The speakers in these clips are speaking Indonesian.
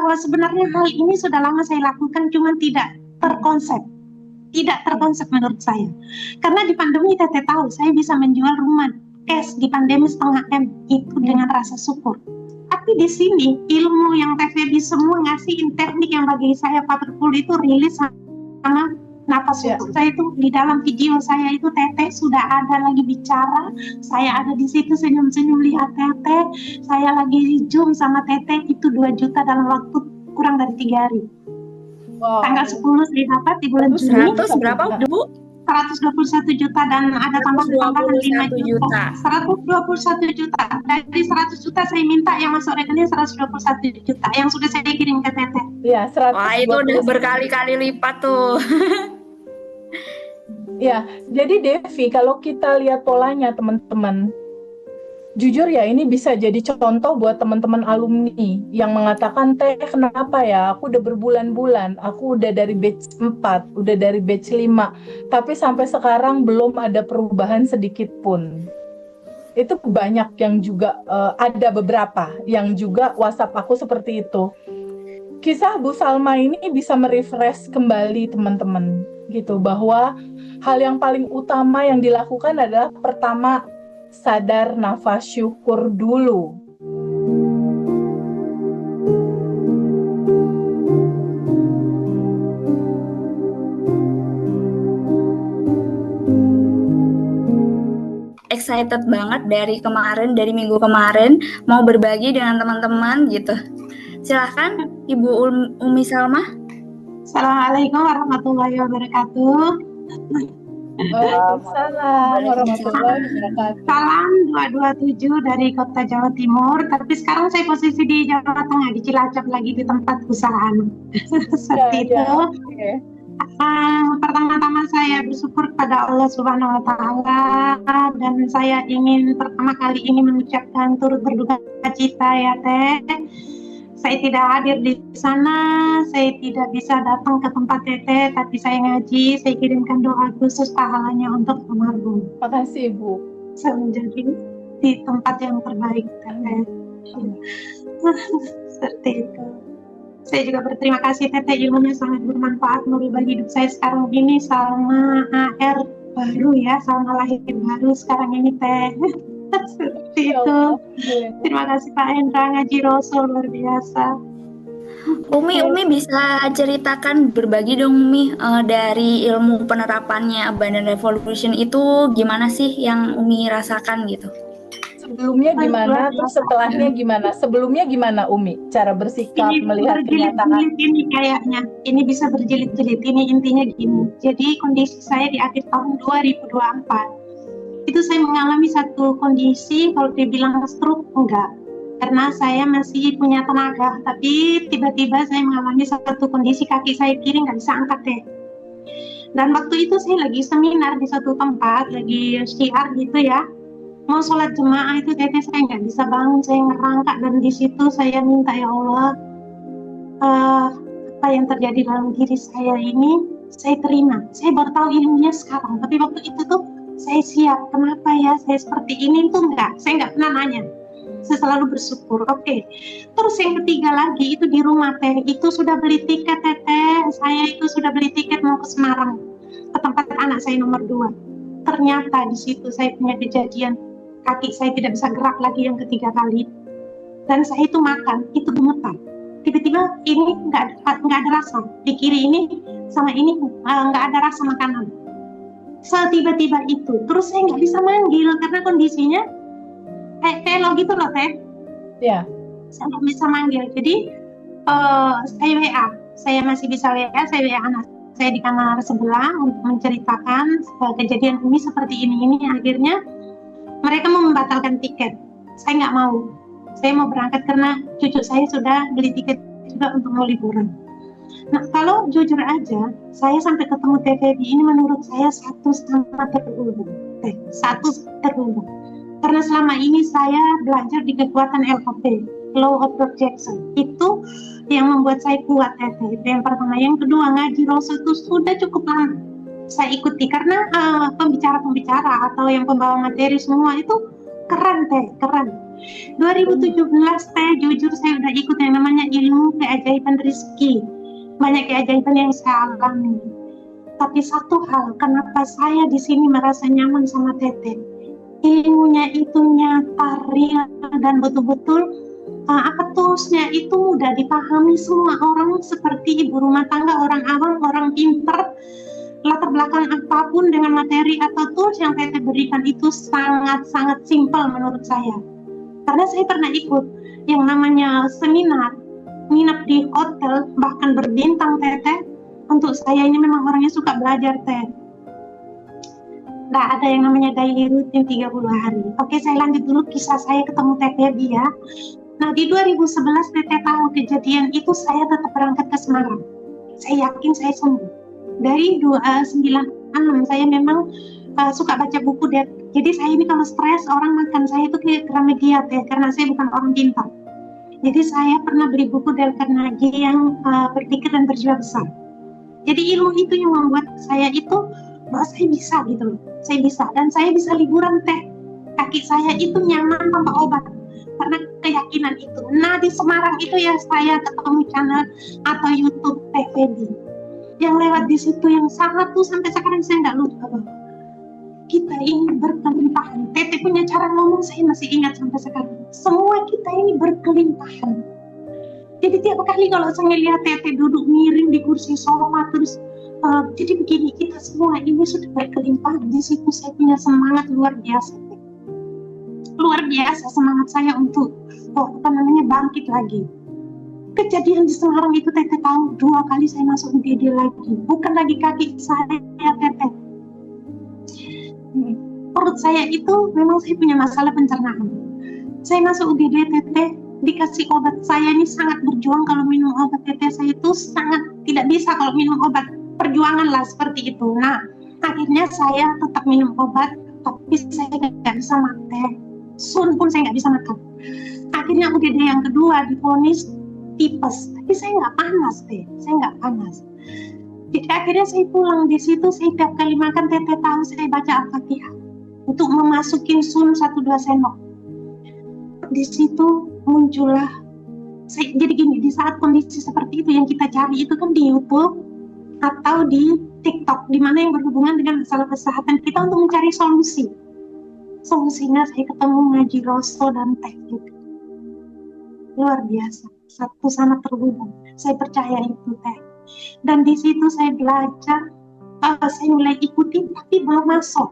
bahwa sebenarnya hal ini sudah lama saya lakukan, cuma tidak terkonsep. Tidak terkonsep menurut saya. Karena di pandemi Teteh tahu, saya bisa menjual rumah cash di pandemi 0,5 M itu dengan rasa syukur. Tapi di sini ilmu yang Teteh di semua ngasihin teknik yang bagi saya powerful itu rilis sama nafas syukur. Saya itu di dalam video saya itu Teteh sudah ada lagi bicara, saya ada di situ senyum-senyum lihat Teteh, saya lagi zoom sama Teteh itu 2 juta dalam waktu kurang dari 3 hari. Wow. Tanggal 10 saya dapat di bulan Juni. 100 berapa Bu? 121 juta dan ada tambahan 5 juta. 121 juta. Dari 100 juta saya minta yang masuk rekening 121 juta yang sudah saya kirim ke Teteh. Iya, 100. Wah, itu udah berkali-kali lipat tuh. Ya, jadi Devi, kalau kita lihat polanya teman-teman, jujur ya ini bisa jadi contoh buat teman-teman alumni yang mengatakan, Teh kenapa ya, aku udah berbulan-bulan, aku udah dari batch 4, udah dari batch 5, tapi sampai sekarang belum ada perubahan sedikit pun. Itu banyak yang juga, ada beberapa yang juga WhatsApp aku seperti itu. Kisah Bu Salma ini bisa merefresh kembali teman-teman, gitu, bahwa hal yang paling utama yang dilakukan adalah pertama, sadar nafas syukur dulu. Excited banget dari minggu kemarin mau berbagi dengan teman-teman gitu. Silahkan Ibu Umi Salma. Assalamualaikum warahmatullahi wabarakatuh. Waalaikumsalam warahmatullahi wabarakatuh. Salam 227 dari Kota Jawa Timur, tapi sekarang saya posisi di Jawa Tengah, di Cilacap lagi di tempat usaha. Seperti itu. Okay. Pertama-tama saya bersyukur kepada Allah Subhanahu wa Ta'ala, dan saya ingin pertama kali ini mengucapkan turut berduka cita ya Teh. Saya tidak hadir di sana, saya tidak bisa datang ke tempat Teteh, tapi saya ngaji, saya kirimkan doa khusus pahalanya untuk almarhum. Terima kasih Ibu. Saya menjadi di tempat yang terbaik Teteh. Seperti itu. Saya juga berterima kasih Teteh, ilmunya sangat bermanfaat merubah hidup saya sekarang ini Salma AR baru ya, Salma lahir baru sekarang ini Teh. Seperti itu. Terima kasih Pak Hendra, ngaji Rasul luar biasa. Umi bisa ceritakan, berbagi dong Umi, dari ilmu penerapannya Abundant Revolution itu gimana sih yang Umi rasakan gitu? Sebelumnya gimana, terus setelahnya gimana? Sebelumnya gimana Umi? Cara bersikap, ini melihat kenyataan. Ini kayaknya, ini bisa berjilid-jilid, ini intinya gini. Jadi kondisi saya di akhir tahun 2024, itu saya mengalami satu kondisi, kalau dibilang stroke, enggak. Karena saya masih punya tenaga, tapi tiba-tiba saya mengalami satu kondisi kaki saya kiri nggak bisa angkat deh. Dan waktu itu saya lagi seminar di satu tempat, lagi syiar gitu ya. Mau sholat jemaah itu Teteh saya nggak bisa bangun, saya ngerangkak, dan di situ saya minta ya Allah, apa yang terjadi dalam diri saya ini, saya terima. Saya baru tahu ilmunya sekarang, tapi waktu itu tuh saya siap. Kenapa ya saya seperti ini tuh enggak, saya nggak pernah nanya. Saya selalu bersyukur. Oke. Terus yang ketiga lagi itu di rumah Teh, itu sudah beli tiket Teteh. Saya itu sudah beli tiket mau ke Semarang, ke tempat anak saya nomor 2. Ternyata di situ saya punya kejadian kaki saya tidak bisa gerak lagi yang ketiga kali. Dan saya itu makan, itu gemetar. Tiba-tiba ini nggak ada rasa. Di kiri ini sama ini nggak ada rasa makanan. Setiba-tiba itu, terus saya nggak bisa manggil karena kondisinya kayak lo gitu loh Teh. Iya. Saya nggak bisa manggil, jadi saya WA, saya masih bisa WA, saya WA anak saya di kamar sebelah untuk menceritakan kejadian ini seperti ini. Akhirnya mereka mau membatalkan tiket, saya nggak mau, saya mau berangkat karena cucu saya sudah beli tiket juga untuk mau liburan. Nah, kalau jujur aja, saya sampai ketemu Teh Febi ini menurut saya satu terubah. Karena selama ini saya belajar di kekuatan LOP, Law of Projection. Itu yang membuat saya kuat Teh. Itu yang pertama. Yang kedua, ngaji Rasul itu sudah cukup lama saya ikuti karena pembicara-pembicara atau yang pembawa materi semua itu keren Teh, keren. 2017 teh jujur saya udah ikut yang namanya ilmu keajaiban rezeki. Banyak keajaiban yang saya alami. Tapi satu hal, kenapa saya di sini merasa nyaman sama Teteh? Ilmunya itu nyata, real, dan betul-betul toolsnya itu mudah dipahami semua orang, seperti ibu rumah tangga, orang awam, orang pintar, latar belakang apapun dengan materi atau tools yang Teteh berikan itu sangat-sangat simpel menurut saya. Karena saya pernah ikut yang namanya seminar, nginap di hotel, bahkan berbintang Teteh. Untuk saya ini memang orangnya suka belajar Teh. Nggak ada yang namanya daily rutin 30 hari. Oke, saya lanjut dulu kisah saya ketemu Teteh dia. Nah, di 2011 Teteh tahu kejadian itu, saya tetap berangkat ke Semarang. Saya yakin saya sembuh. Dari 96 saya memang suka baca buku deh. Jadi saya ini kalau stres, orang makan saya itu kayak Gramedia Teh, karena saya bukan orang pintar. Jadi saya pernah beli buku Dale Carnegie yang berpikir dan berjiwa besar. Jadi ilmu itu yang membuat saya itu bahwa saya bisa gitu loh. Saya bisa, dan saya bisa liburan Teh. Kaki saya itu nyaman tanpa obat karena keyakinan itu. Nah, di Semarang itu ya saya ketemu channel atau YouTube Teh Feby. Yang lewat di situ yang sangat tuh sampai sekarang saya nggak lupa bahwa kita ini berkelimpahan. Teteh punya cara ngomong saya masih ingat sampai sekarang. Semua kita ini berkelimpahan. Jadi tiap kali kalau saya lihat Teteh duduk miring di kursi sofa terus jadi begini, kita semua ini sudah berkelimpahan. Di situ saya punya semangat luar biasa. Luar biasa semangat saya untuk bangkit lagi. Kejadian di Semarang itu Teteh tahu 2 kali saya masuk UGD lagi. Bukan lagi kaki saya Teteh. Perut saya itu memang saya punya masalah pencernaan. Saya masuk UGD Teteh, dikasih obat. Saya ini sangat berjuang kalau minum obat Teteh. Saya itu sangat tidak bisa kalau minum obat. Perjuangan lah seperti itu. Nah, akhirnya saya tetap minum obat, tapi saya nggak bisa makan. Sun pun saya nggak bisa makan. Akhirnya UGD yang kedua divonis tipes, tapi saya nggak panas Teh. Saya nggak panas. Jadi akhirnya saya pulang. Di situ saya tiap kali makan Teteh tahu saya baca Al-Fatihah untuk memasukin sun 1-2 sendok. Di situ muncullah jadi gini, di saat kondisi seperti itu yang kita cari itu kan di YouTube atau di TikTok, di mana yang berhubungan dengan masalah kesehatan kita untuk mencari solusi. Solusinya saya ketemu ngaji Rosso dan Teh juga. Luar biasa, satu sama terhubung. Saya percaya itu Teh. Dan di situ saya belajar, saya mulai ikuti, tapi belum masuk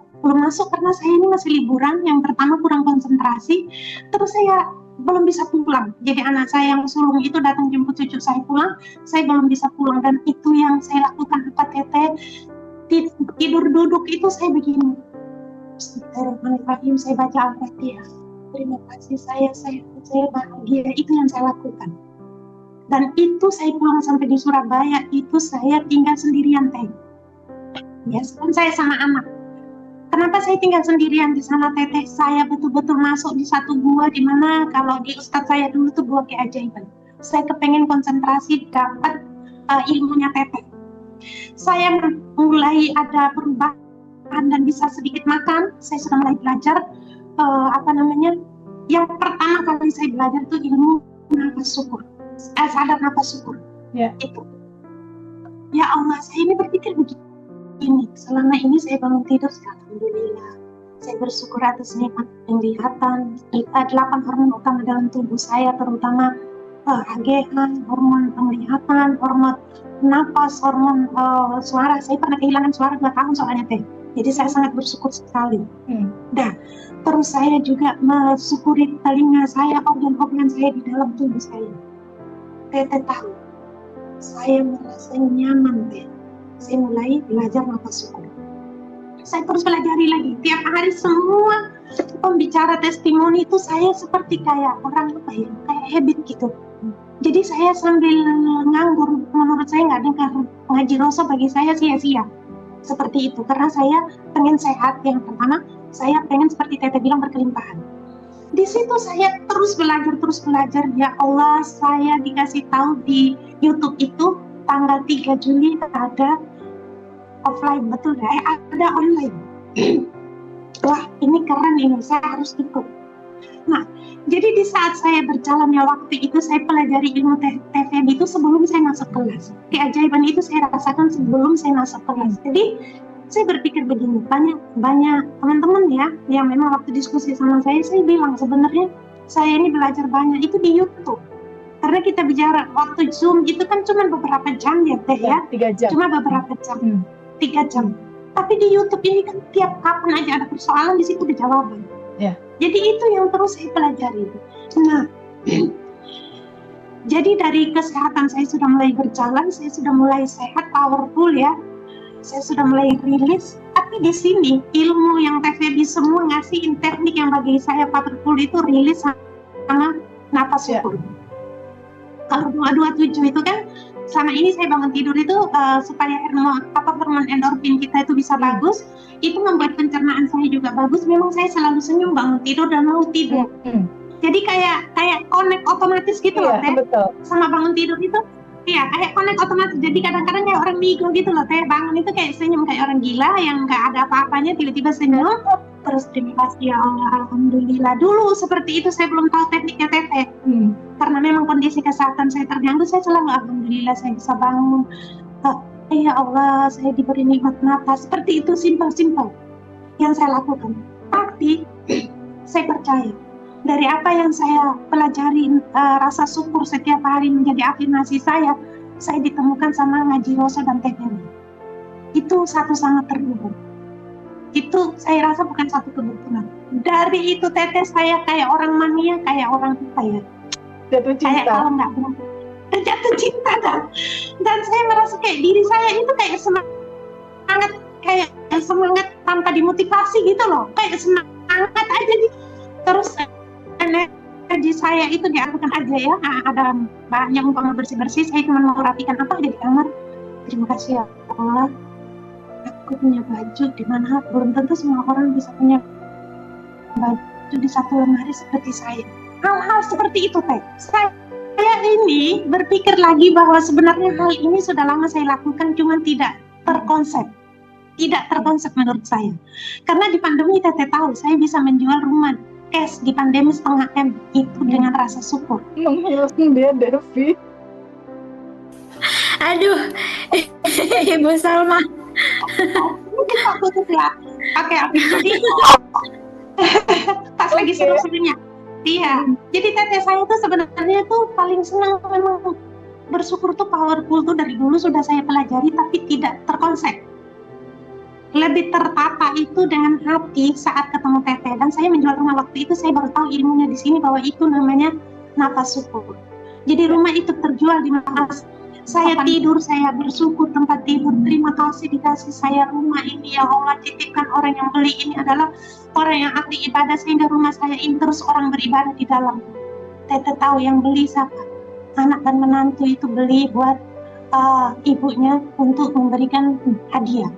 karena saya ini masih liburan. Yang pertama kurang konsentrasi, terus saya belum bisa pulang. Jadi anak saya yang sulung itu datang jemput cucu saya pulang, saya belum bisa pulang. Dan itu yang saya lakukan apa Teteh, tidur duduk itu saya begini, Bismillahirrahmanirrahim, saya baca Al-Fatihah. Terima kasih, saya bahagia. Itu yang saya lakukan. Dan itu saya pulang sampai di Surabaya itu saya tinggal sendirian Teh. Ya, kan saya sama anak. Kenapa saya tinggal sendirian di sana Teteh? Saya betul-betul masuk di satu gua, di mana kalau di ustadz saya dulu tuh gua keajaiban. Saya kepengen konsentrasi dapat ilmunya Teteh. Saya mulai ada perubahan dan bisa sedikit makan. Saya sudah mulai belajar yang pertama kali saya belajar tuh ilmu nafas syukur. Sadar nafas syukur. Itu. Ya Allah, saya ini berpikir begini. Selama ini saya bangun tidur, alhamdulillah. Saya bersyukur atas nikmat penglihatan. 8 hormon utama dalam tubuh saya, terutama HGH, hormon penglihatan, hormon nafas, hormon suara. Saya pernah kehilangan suara 2 tahun soalnya Teh. Jadi saya sangat bersyukur sekali. Dan terus saya juga mensyukuri telinga saya, organ-organ saya di dalam tubuh saya. Teteh tahu, saya merasa nyaman Teh. Saya mulai belajar nafas syukur. Saya terus pelajari lagi. Tiap hari semua pembicara testimoni itu saya seperti kayak orang kayak habit gitu. Jadi saya sambil nganggur, menurut saya nggak dengar ngaji Rosso, bagi saya sia-sia. Seperti itu, karena saya pengen sehat. Yang pertama, saya pengen seperti Teteh bilang berkelimpahan. Di situ saya terus belajar. Ya Allah, saya dikasih tahu di YouTube itu tanggal 3 Juli ada offline, betul ya? Ada online. Wah, ini keren ini, saya harus ikut. Nah, jadi di saat saya berjalannya waktu itu, saya pelajari ilmu TVB itu sebelum saya masuk kelas. Keajaiban itu saya rasakan sebelum saya masuk kelas. Jadi saya berpikir begini, banyak teman-teman ya yang memang waktu diskusi sama saya bilang sebenarnya saya ini belajar banyak itu di YouTube. Karena kita bicara waktu Zoom itu kan cuma beberapa jam ya Teh ya, 3 jam. cuma beberapa jam, 3 jam. Tapi di YouTube ini kan tiap kapan aja ada persoalan di situ ada jawaban. Ya. Jadi itu yang terus saya pelajari. Nah, jadi dari kesehatan saya sudah mulai berjalan, saya sudah mulai sehat, powerful ya. Saya sudah mulai rilis, tapi di sini ilmu yang TVB semua ngasih teknik yang bagi saya powerful itu rilis sama napas syukur. Kalau 227 itu kan selama ini saya bangun tidur itu supaya hormon endorfin kita itu bisa bagus, itu membuat pencernaan saya juga bagus. Memang saya selalu senyum bangun tidur dan mau tidur. Jadi kayak connect otomatis gitu loh Teh. Betul. Sama bangun tidur itu. Iya, kayak connect otomatis. Jadi kadang-kadang kayak orang migo gitu loh Teh, bangun itu kayak senyum kayak orang gila yang nggak ada apa-apanya tiba-tiba senyum. Terus terima kasih ya Allah, alhamdulillah. Dulu seperti itu saya belum tahu tekniknya Teteh. Karena memang kondisi kesehatan saya terganggu, saya selalu alhamdulillah saya bisa bangun. Ya Allah, saya diberi nikmat napas. Seperti itu simpel-simpel yang saya lakukan. Tapi saya percaya dari apa yang saya pelajari, rasa syukur setiap hari menjadi afirmasi saya ditemukan sama ngaji Rosa dan Teteh. Itu satu sangat terhubung. Itu saya rasa bukan satu kebetulan. Dari itu Teteh saya kayak orang mania, kayak orang apa ya? Jatuh cinta. Kayak kalau nggak jatuh cinta dan saya merasa kayak diri saya itu kayak semangat tanpa dimotivasi gitu loh, kayak semangat aja gitu. Terus energi saya itu dialirkan aja ya. Ada banyak umpama bersih-bersih, saya cuma mau rapikan apa di kamar. Terima kasih ya Allah, aku punya baju di mana belum tentu semua orang bisa punya baju di satu lemari seperti saya. Hal-hal seperti itu Teh. Saya ini berpikir lagi bahwa sebenarnya hal ini sudah lama saya lakukan, cuma tidak terkonsep menurut saya. Karena di pandemi Teteh tahu saya bisa menjual rumah cash di pandemi 0,5 M itu dengan rasa syukur. Menghilang dia Devi. Aduh, Ibu Salma. Mungkin aku tuh ya pakai aplikasi pas lagi seru-serunya. Iya, jadi Teteh saya tuh sebenarnya tuh paling senang memang bersyukur tuh powerful tuh dari dulu sudah saya pelajari tapi tidak terkonsep. Lebih tertata itu dengan hati saat ketemu Teteh, dan saya menjual rumah waktu itu saya baru tahu ilmunya di sini bahwa itu namanya napas syukur. Jadi rumah itu terjual di napas. Saya tidur, saya bersyukur tempat tidur. Terima kasih dikasih saya rumah ini ya Allah, titipkan orang yang beli ini adalah orang yang ahli ibadah sehingga rumah saya ini terus orang beribadah di dalam. Teteh tahu yang beli siapa? Anak dan menantu itu beli buat ibunya untuk memberikan hadiah.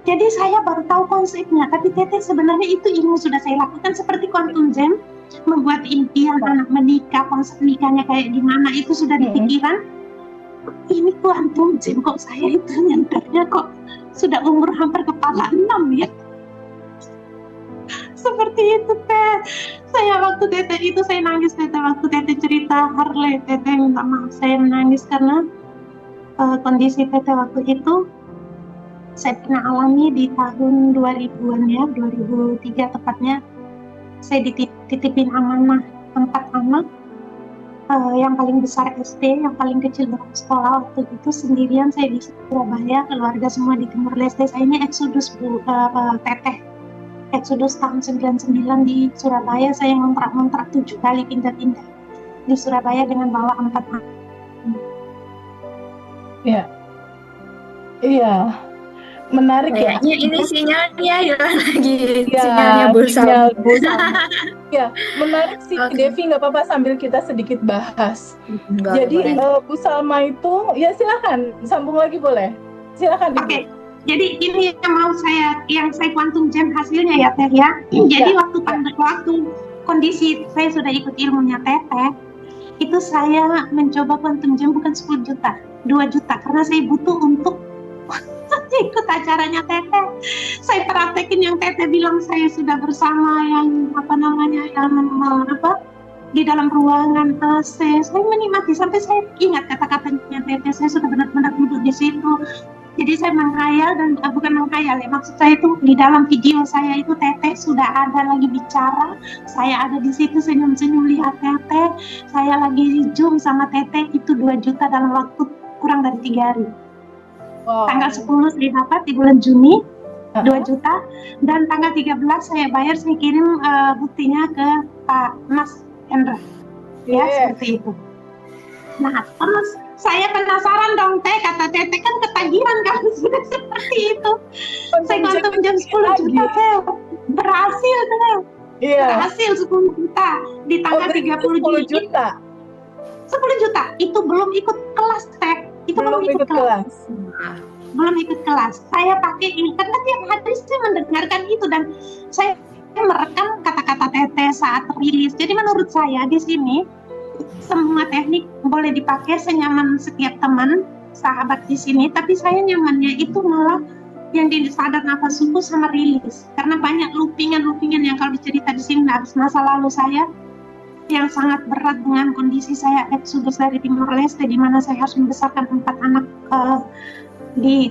Jadi saya baru tahu konsepnya, tapi Teteh sebenarnya itu ilmu sudah saya lakukan seperti quantum jam, membuat impian anak menikah, konsep nikahnya kayak gimana itu sudah dipikiran. Ini quantum jam kok saya itu nyadarnya kok sudah umur hampir kepala 6 ya. Seperti itu Teh. Saya waktu Teteh itu saya nangis Teteh, waktu Teteh cerita Harley, Teteh minta maaf saya menangis karena kondisi Teteh waktu itu saya pernah alami di tahun 2000-an ya, 2003 tepatnya. Saya dititipin amanah 4 anak, yang paling besar SD, yang paling kecil belum sekolah. Waktu itu sendirian saya di Surabaya, keluarga semua di Timur Leste. Saya ini eksodus Teteh, eksodus tahun 99 di Surabaya. Saya ngontrak 7 kali pindah-pindah di Surabaya dengan bawa 4 anak. Iya, menarik ya. Kayaknya ini sinyalnya hilang lagi, Ya, sinyalnya Bursa. sinyal Bursa. Ya, menarik sih Devi, nggak apa-apa sambil kita sedikit bahas. Jadi Bu Salma itu, ya silakan sambung lagi boleh. Silakan. Oke. Jadi ini yang saya quantum jam hasilnya ya Teh ya. Jadi waktu kondisi saya sudah ikut ilmunya Teteh, itu saya mencoba quantum jam bukan 10 juta, 2 juta karena saya butuh untuk ikut acaranya Teteh. Saya praktekin yang Teteh bilang, saya sudah bersama yang di dalam ruangan AC. Saya menikmati sampai saya ingat kata-katanya Teteh. Saya sudah benar-benar duduk di situ. Jadi saya menghayal dan bukan menghayal ya, maksud saya itu di dalam video saya itu Teteh sudah ada lagi bicara, saya ada di situ senyum-senyum lihat Teteh, saya lagi zoom sama Teteh, itu 2 juta dalam waktu kurang dari 3 hari. Wow. Tanggal 10 saya dapat di bulan Juni 2 juta, dan tanggal 13 saya bayar, saya kirim buktinya ke Pak Mas Hendra. Ya, seperti itu. Nah, terus saya penasaran dong Teh, kata Teteh kan ketagihan kalau sudah seperti itu. Saya kontum jam 10 juta Teh, berhasil Teh. Iya. Berhasil 10 juta di tanggal 30 Juli. 10 juta. 10 juta, itu belum ikut kelas Teh. Itu belum ikut kelas. Belum ikut kelas. Saya pakai ini karena tiap hari saya mendengarkan itu dan saya merekam kata-kata Teteh saat rilis. Jadi menurut saya di sini semua teknik boleh dipakai senyaman setiap teman, sahabat di sini, tapi saya nyamannya itu malah yang di sadar nafas suku sama rilis. Karena banyak loopingan yang kalau dicerita di sini habis masa lalu saya yang sangat berat dengan kondisi saya eksodus dari Timor Leste, di mana saya harus membesarkan 4 anak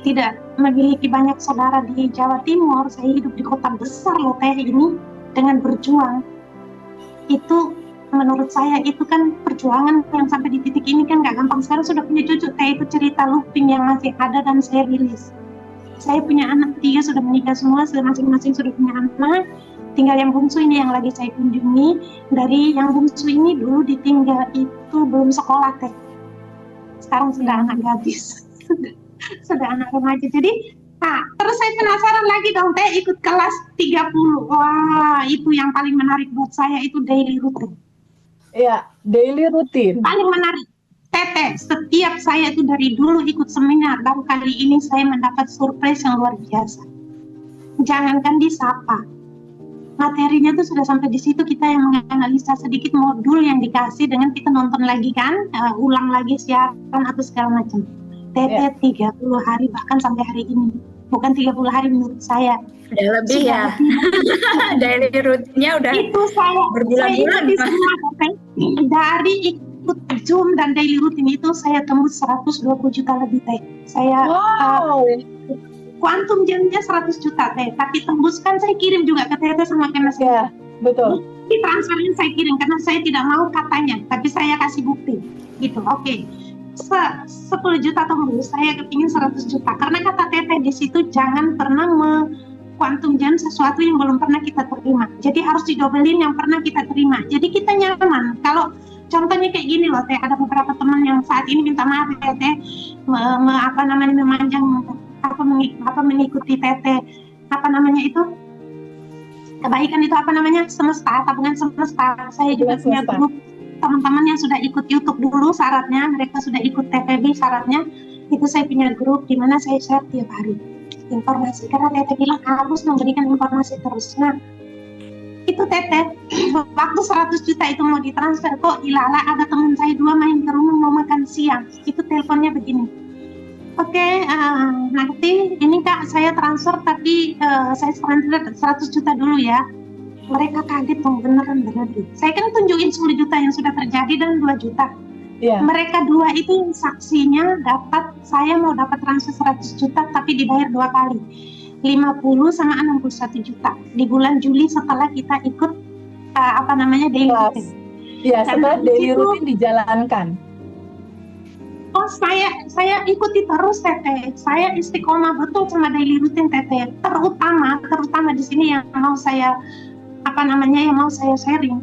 tidak memiliki banyak saudara di Jawa Timur. Saya hidup di kota besar loh Teh ini dengan berjuang. Itu menurut saya itu kan perjuangan yang sampai di titik ini kan nggak gampang. Sekarang sudah punya cucu Teh, itu cerita looping yang masih ada dan saya rilis. Saya punya anak 3 sudah menikah semua, masing-masing sudah punya anak. Tinggal yang bungsu ini yang lagi saya kunjungi. Dari yang bungsu ini dulu ditinggal itu belum sekolah Teh. Sekarang sudah anak gadis. Sudah anak remaja. Jadi, terus saya penasaran lagi dong Teh, ikut kelas 30. Wah, itu yang paling menarik buat saya, itu daily routine. Iya, daily routine. Paling menarik. Teteh, setiap saya itu dari dulu ikut seminar, baru kali ini saya mendapat surprise yang luar biasa. Jangankan disapa, materinya tuh sudah sampai di situ, kita yang menganalisa sedikit modul yang dikasih dengan kita nonton lagi kan, ulang lagi siaran atau segala macam. Teteh 30 hari bahkan sampai hari ini. Bukan 30 hari menurut saya. Udah lebih ya. Daily rutinnya udah itu saya berbulan-bulan. Dari ikut Zoom dan daily rutin itu saya tembus 120 juta lebih Teh. Saya kuantum jamnya 100 juta Teh. Tapi tembus kan saya kirim juga ke Teteh sama ke Mas. Ya, betul. Di transferin saya kirim karena saya tidak mau katanya, tapi saya kasih bukti. Gitu, oke. 10 juta tembus, saya kepingin 100 juta. Karena kata Teteh di situ jangan pernah kuantum jam sesuatu yang belum pernah kita terima. Jadi harus didobelin yang pernah kita terima. Jadi kita nyaman. Kalau contohnya kayak gini loh Teh, ada beberapa teman yang saat ini minta maaf ya Teh, memanjang mengikuti Teteh, kebaikan itu semesta, tabungan semesta. Saya juga punya grup teman-teman yang sudah ikut YouTube dulu syaratnya, mereka sudah ikut TPB syaratnya, itu saya punya grup di mana saya share tiap hari informasi, karena Teteh bilang harus memberikan informasi terus. Nah, itu Teteh, waktu 100 juta itu mau ditransfer, kok ilala ada teman saya 2 main ke rumah mau makan siang, itu teleponnya begini, oke, nanti ini Kak saya transfer tapi saya transfer 100 juta dulu ya. Mereka kaget dong, beneran berarti. Saya kan tunjukin 10 juta yang sudah terjadi dan 2 juta. Yeah. Mereka 2 itu saksinya saya mau dapat transfer 100 juta tapi dibayar 2 kali. 50 sama 61 juta. Di bulan Juli setelah kita ikut daily routine. Iya, setelah daily routine dijalankan. Oh, saya ikuti terus Teteh. Saya istiqomah betul sama daily routine Teteh. Terutama di sini yang mau saya sharing.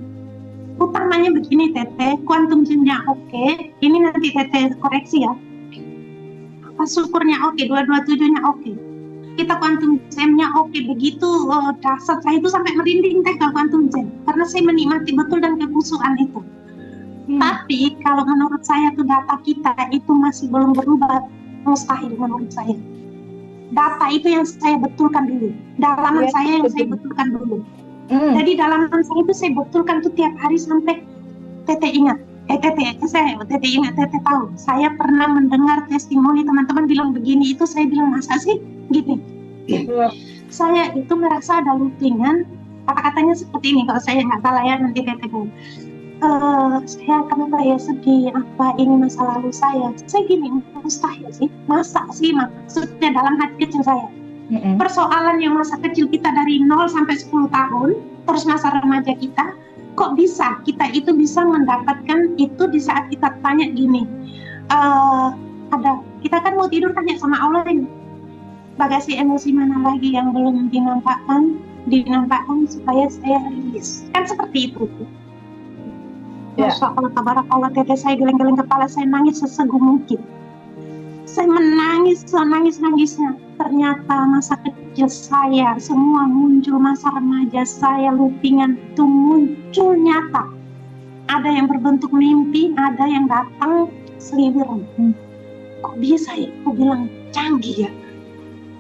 Utamanya begini Teteh, kuantum jamnya oke. Ini nanti Teteh koreksi ya. Syukurnya oke, 227-nya oke. Kita kuantum jamnya oke, begitu dasar saya itu sampai merinding Teh kalau kuantum jam. Karena saya menikmati betul dan kekhusyuan itu. Tapi kalau menurut saya tuh data kita itu masih belum berubah, mustahil menurut saya. Data itu yang saya betulkan dulu, dalaman saya yang saya betulkan dulu. Jadi dalaman saya itu saya betulkan tuh tiap hari sampai Teteh ingat. Teteh tahu. Saya pernah mendengar testimoni teman-teman bilang begini, itu saya bilang masa sih Gini, saya itu merasa ada loopingan, kata-katanya seperti ini, kalau saya nggak salah ya, nanti teteh. Saya kenapa ya sedih, apa ini masa lalu saya gini, mustahil sih, masa sih maksudnya dalam hati kecil saya. Persoalan yang masa kecil kita dari 0 sampai 10 tahun, terus masa remaja kita, kok bisa kita itu bisa mendapatkan itu di saat kita tanya gini, kita kan mau tidur tanya sama Allah ini, bagasi emosi mana lagi yang belum dinampakkan supaya saya rilis, kan seperti itu. Masya Allah, tabarakallah, teteh, saya geleng-geleng kepala, saya nangis seseguk mungkin. Saya menangis, nangis-nangisnya. Ternyata masa kecil saya, semua muncul, masa remaja saya, loopingan itu muncul nyata. Ada yang berbentuk mimpi, ada yang datang seliweran. Kok bisa ya? Aku bilang, canggih ya.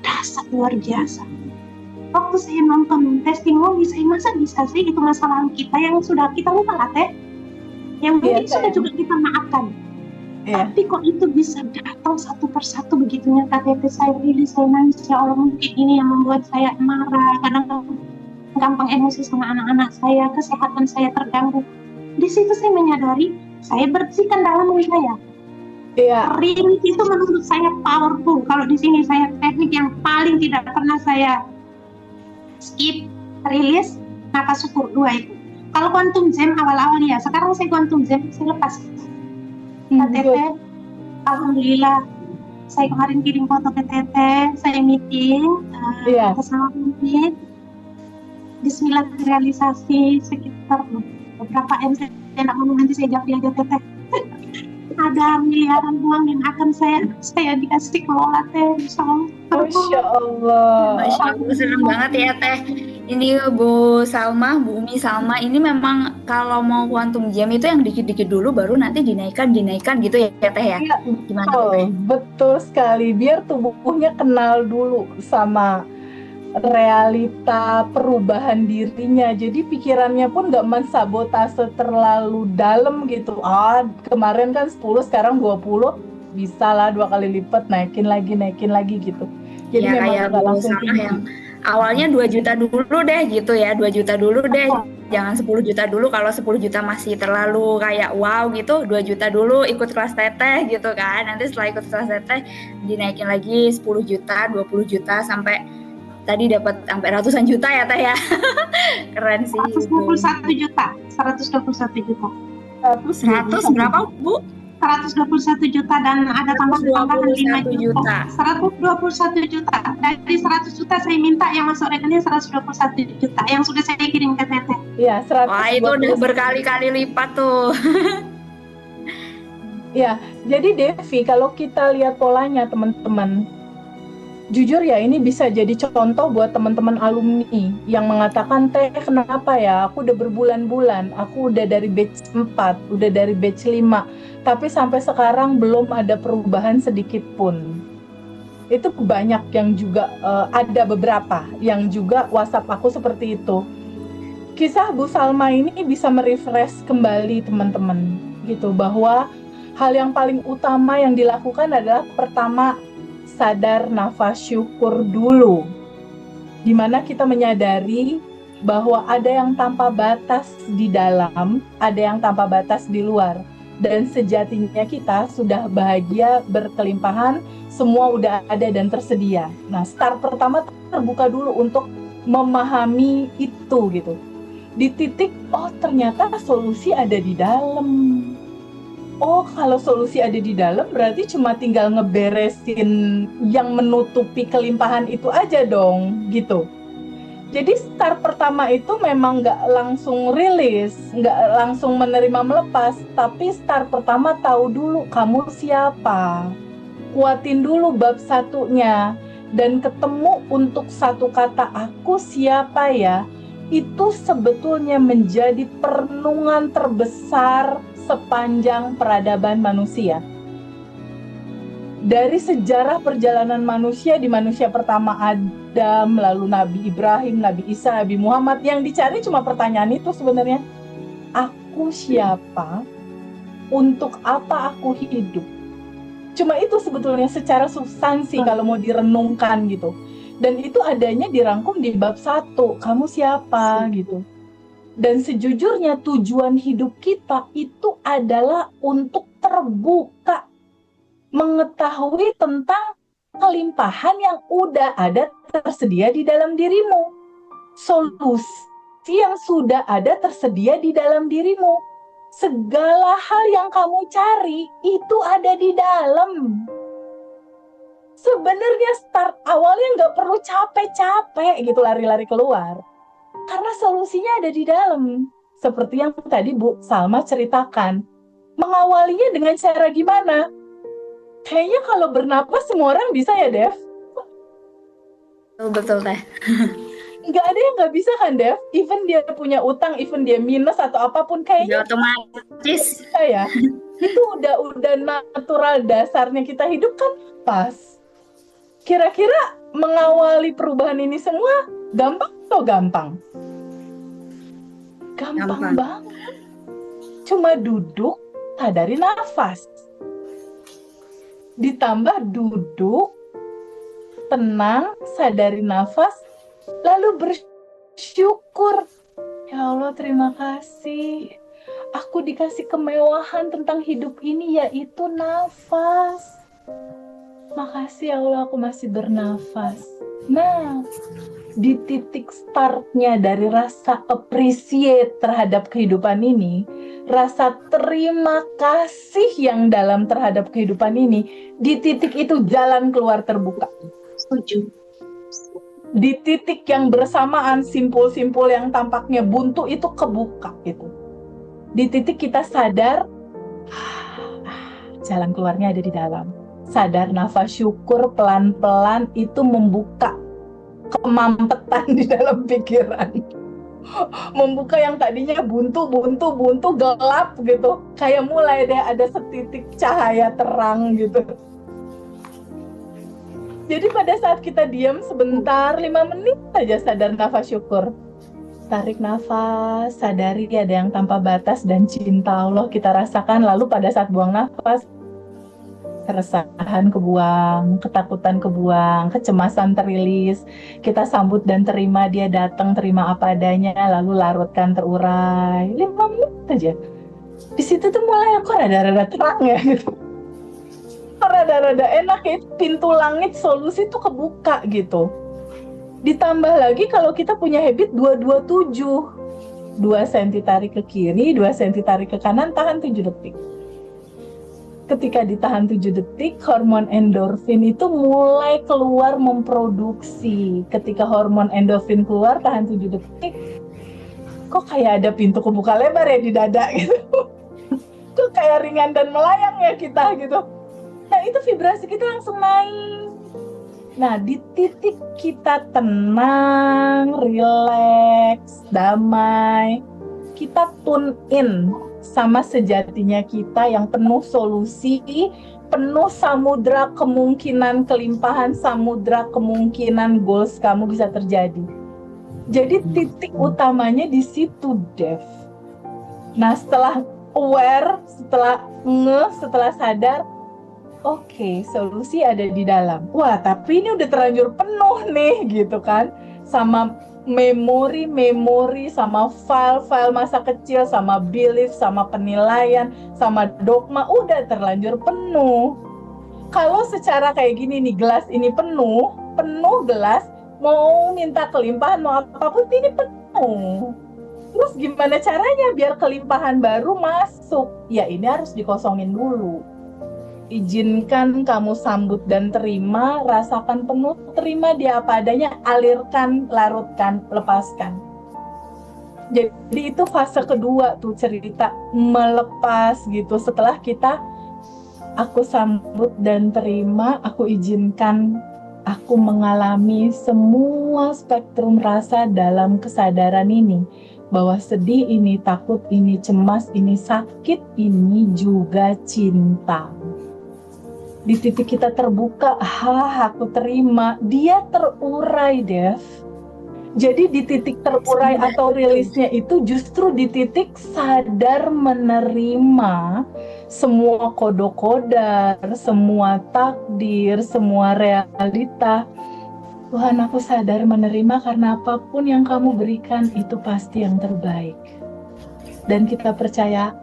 Dasar luar biasa. Waktu saya nonton testimoni, saya masa bisa sih itu masa lalu kita yang sudah kita lupa lah, teh. Yang mungkin sudah juga kita maafkan, tapi kok itu bisa datang satu persatu begitu nyata, teteh, saya rilis, saya nangis, ya Allah, mungkin ini yang membuat saya marah, kadang gampang emosi sama anak-anak saya, kesehatan saya terganggu. Di situ saya menyadari, saya bersihkan dalam diri saya. Rilis itu menurut saya powerful. Kalau di sini saya teknik yang paling tidak pernah saya skip, rilis, nafas syukur, 2 itu. Kalau quantum jam awal-awal ya, sekarang saya quantum jam, saya lepas. Teteh, alhamdulillah, saya kemarin kirim foto ke teteh, saya meeting, bersama meeting, bismillah realisasi sekitar beberapa M, saya tidak mau nanti saya jawab aja teteh. Ada miliaran uang yang akan saya dikasih kelola, teh, Masya Allah. Masya Allah, senang banget ya teh. Ini Bu Salma, Bu Umi Salma, ini memang kalau mau quantum jam itu yang dikit-dikit dulu, baru nanti dinaikkan gitu ya teh ya? Gimana teh? Betul sekali, biar tubuhnya kenal dulu sama realita perubahan dirinya, jadi pikirannya pun nggak mensabotase terlalu dalam gitu. Kemarin kan 10, sekarang 20, bisa lah 2 kali lipat, naikin lagi gitu. Jadi ya, memang kayak nggak Bu langsung Salma yang awalnya 2 juta dulu deh gitu ya, 2 juta dulu deh, jangan 10 juta dulu. Kalau 10 juta masih terlalu kayak wow gitu, 2 juta dulu ikut kelas teteh gitu kan, nanti setelah ikut kelas teteh dinaikin lagi 10 juta, 20 juta, sampai tadi dapat sampai ratusan juta ya teh ya. Keren sih. 121 juta. 100 berapa Bu? 121 juta dan ada tambahan 5 juta. 121 juta. Dari 100 juta saya minta yang masuk rekening 121 juta yang sudah saya kirim ke teteh. Iya, 100. Wah, itu udah berkali-kali lipat tuh. Ya, jadi Devi, kalau kita lihat polanya teman-teman, jujur ya, ini bisa jadi contoh buat teman-teman alumni yang mengatakan, teh, kenapa ya, aku udah berbulan-bulan, aku udah dari batch 4, udah dari batch 5, tapi sampai sekarang belum ada perubahan sedikit pun. Itu banyak yang juga, ada beberapa yang juga WhatsApp aku seperti itu. Kisah Bu Salma ini bisa merefresh kembali teman-teman, gitu, bahwa hal yang paling utama yang dilakukan adalah pertama, sadar nafas syukur dulu, dimana kita menyadari bahwa ada yang tanpa batas di dalam, ada yang tanpa batas di luar, dan sejatinya kita sudah bahagia, berkelimpahan, semua udah ada dan tersedia. Nah, start pertama terbuka dulu untuk memahami itu gitu, di titik, oh ternyata solusi ada di dalam. Oh, kalau solusi ada di dalam, berarti cuma tinggal ngeberesin yang menutupi kelimpahan itu aja dong, gitu. Jadi start pertama itu memang nggak langsung rilis, nggak langsung menerima melepas, tapi start pertama tahu dulu kamu siapa. Kuatin dulu bab 1-nya, dan ketemu untuk satu kata aku siapa ya, itu sebetulnya menjadi perenungan terbesar sepanjang peradaban manusia. Dari sejarah perjalanan manusia, di manusia pertama Adam, lalu Nabi Ibrahim, Nabi Isa, Nabi Muhammad, yang dicari cuma pertanyaan itu sebenarnya. Aku siapa? Untuk apa aku hidup? Cuma itu sebetulnya secara substansi kalau mau direnungkan gitu. Dan itu adanya dirangkum di bab 1, kamu siapa gitu. Dan sejujurnya tujuan hidup kita itu adalah untuk terbuka, mengetahui tentang kelimpahan yang udah ada tersedia di dalam dirimu. Solusi yang sudah ada tersedia di dalam dirimu. Segala hal yang kamu cari itu ada di dalam. Sebenarnya start awalnya nggak perlu capek-capek gitu lari-lari keluar. Karena solusinya ada di dalam. Seperti yang tadi Bu Salma ceritakan. Mengawalinya dengan cara gimana? Kayaknya kalau bernapas semua orang bisa ya, Dev? Betul Teh. Nggak ada yang nggak bisa kan, Dev? Even dia punya utang, even dia minus atau apapun, kayaknya otomatis. Ya, itu udah natural dasarnya kita hidup kan pas. Kira-kira mengawali perubahan ini semua gampang atau gampang? Gampang banget. Cuma duduk, sadari nafas. Ditambah duduk, tenang, sadari nafas, lalu bersyukur. Ya Allah, terima kasih. Aku dikasih kemewahan tentang hidup ini, yaitu nafas. Makasih ya Allah, aku masih bernafas. Nah, di titik startnya dari rasa appreciate terhadap kehidupan ini, rasa terima kasih yang dalam terhadap kehidupan ini, di titik itu jalan keluar terbuka. Setuju. Di titik yang bersamaan simpul-simpul yang tampaknya buntu itu kebuka gitu. Di titik kita sadar, jalan keluarnya ada di dalam. Sadar nafas syukur pelan-pelan itu membuka kemampetan di dalam pikiran. Membuka yang tadinya buntu gelap gitu. Kayak mulai deh ada setitik cahaya terang gitu. Jadi pada saat kita diam sebentar, 5 menit saja sadar nafas syukur. Tarik nafas, sadari ada yang tanpa batas dan cinta Allah kita rasakan. Lalu pada saat buang nafas, keresahan kebuang, ketakutan kebuang, kecemasan terilis. Kita sambut dan terima dia datang, terima apa adanya, lalu larutkan terurai. 5 menit saja. Di situ tuh mulai aku rada-rada terang ya gitu. Rada-rada enak ya, pintu langit solusi tuh kebuka gitu. Ditambah lagi kalau kita punya habit 227. 2 cm tarik ke kiri, 2 cm tarik ke kanan, tahan 7 detik. Ketika ditahan 7 detik, hormon endorfin itu mulai keluar memproduksi. Ketika hormon endorfin keluar, tahan 7 detik, kok kayak ada pintu kebuka lebar ya di dada gitu. Kok kayak ringan dan melayang ya kita gitu. Nah itu vibrasi kita langsung naik. Nah di titik kita tenang, rileks, damai, kita tune in sama sejatinya kita yang penuh solusi, penuh samudra kemungkinan kelimpahan, samudra kemungkinan goals kamu bisa terjadi. Jadi titik utamanya di situ, Dev. Nah setelah aware, setelah setelah sadar, oke, solusi ada di dalam. Wah, tapi ini udah terlanjur penuh nih gitu kan, sama memori, sama file-file masa kecil, sama belief, sama penilaian, sama dogma, udah terlanjur penuh. Kalau secara kayak gini nih, gelas ini penuh gelas, mau minta kelimpahan, mau apapun ini penuh. Terus gimana caranya biar kelimpahan baru masuk? Ya ini harus dikosongin dulu. Izinkan kamu sambut dan terima, rasakan penuh, terima dia apa adanya, alirkan, larutkan, lepaskan. Jadi itu fase kedua tuh cerita melepas gitu. Setelah kita, aku sambut dan terima, aku izinkan, aku mengalami semua spektrum rasa dalam kesadaran ini. Bahwa sedih ini, takut ini, cemas ini, sakit ini juga cinta. Di titik kita terbuka, aku terima, dia terurai, Dev. Jadi di titik terurai atau rilisnya itu justru di titik sadar menerima semua kodok-kodar, semua takdir, semua realita. Tuhan, aku sadar menerima karena apapun yang kamu berikan itu pasti yang terbaik. Dan kita percaya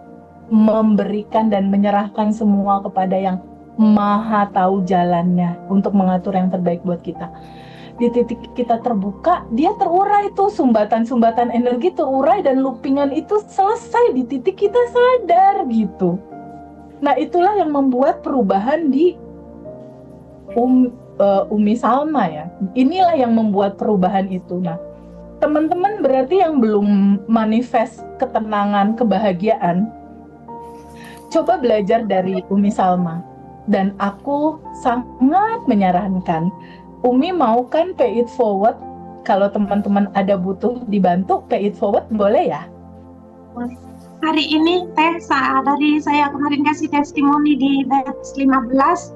memberikan dan menyerahkan semua kepada yang maha tahu jalannya untuk mengatur yang terbaik buat kita. Di titik kita terbuka, dia terurai tuh, sumbatan-sumbatan energi terurai dan loopingan itu selesai di titik kita sadar gitu. Nah, itulah yang membuat perubahan di Umi Salma ya. Inilah yang membuat perubahan itu. Nah, teman-teman berarti yang belum manifest ketenangan, kebahagiaan, coba belajar dari Umi Salma. Dan aku sangat menyarankan, Umi mau kan pay it forward? Kalau teman-teman ada butuh dibantu, pay it forward boleh ya? Hari ini Teh, dari saya kemarin kasih testimoni di batch 15,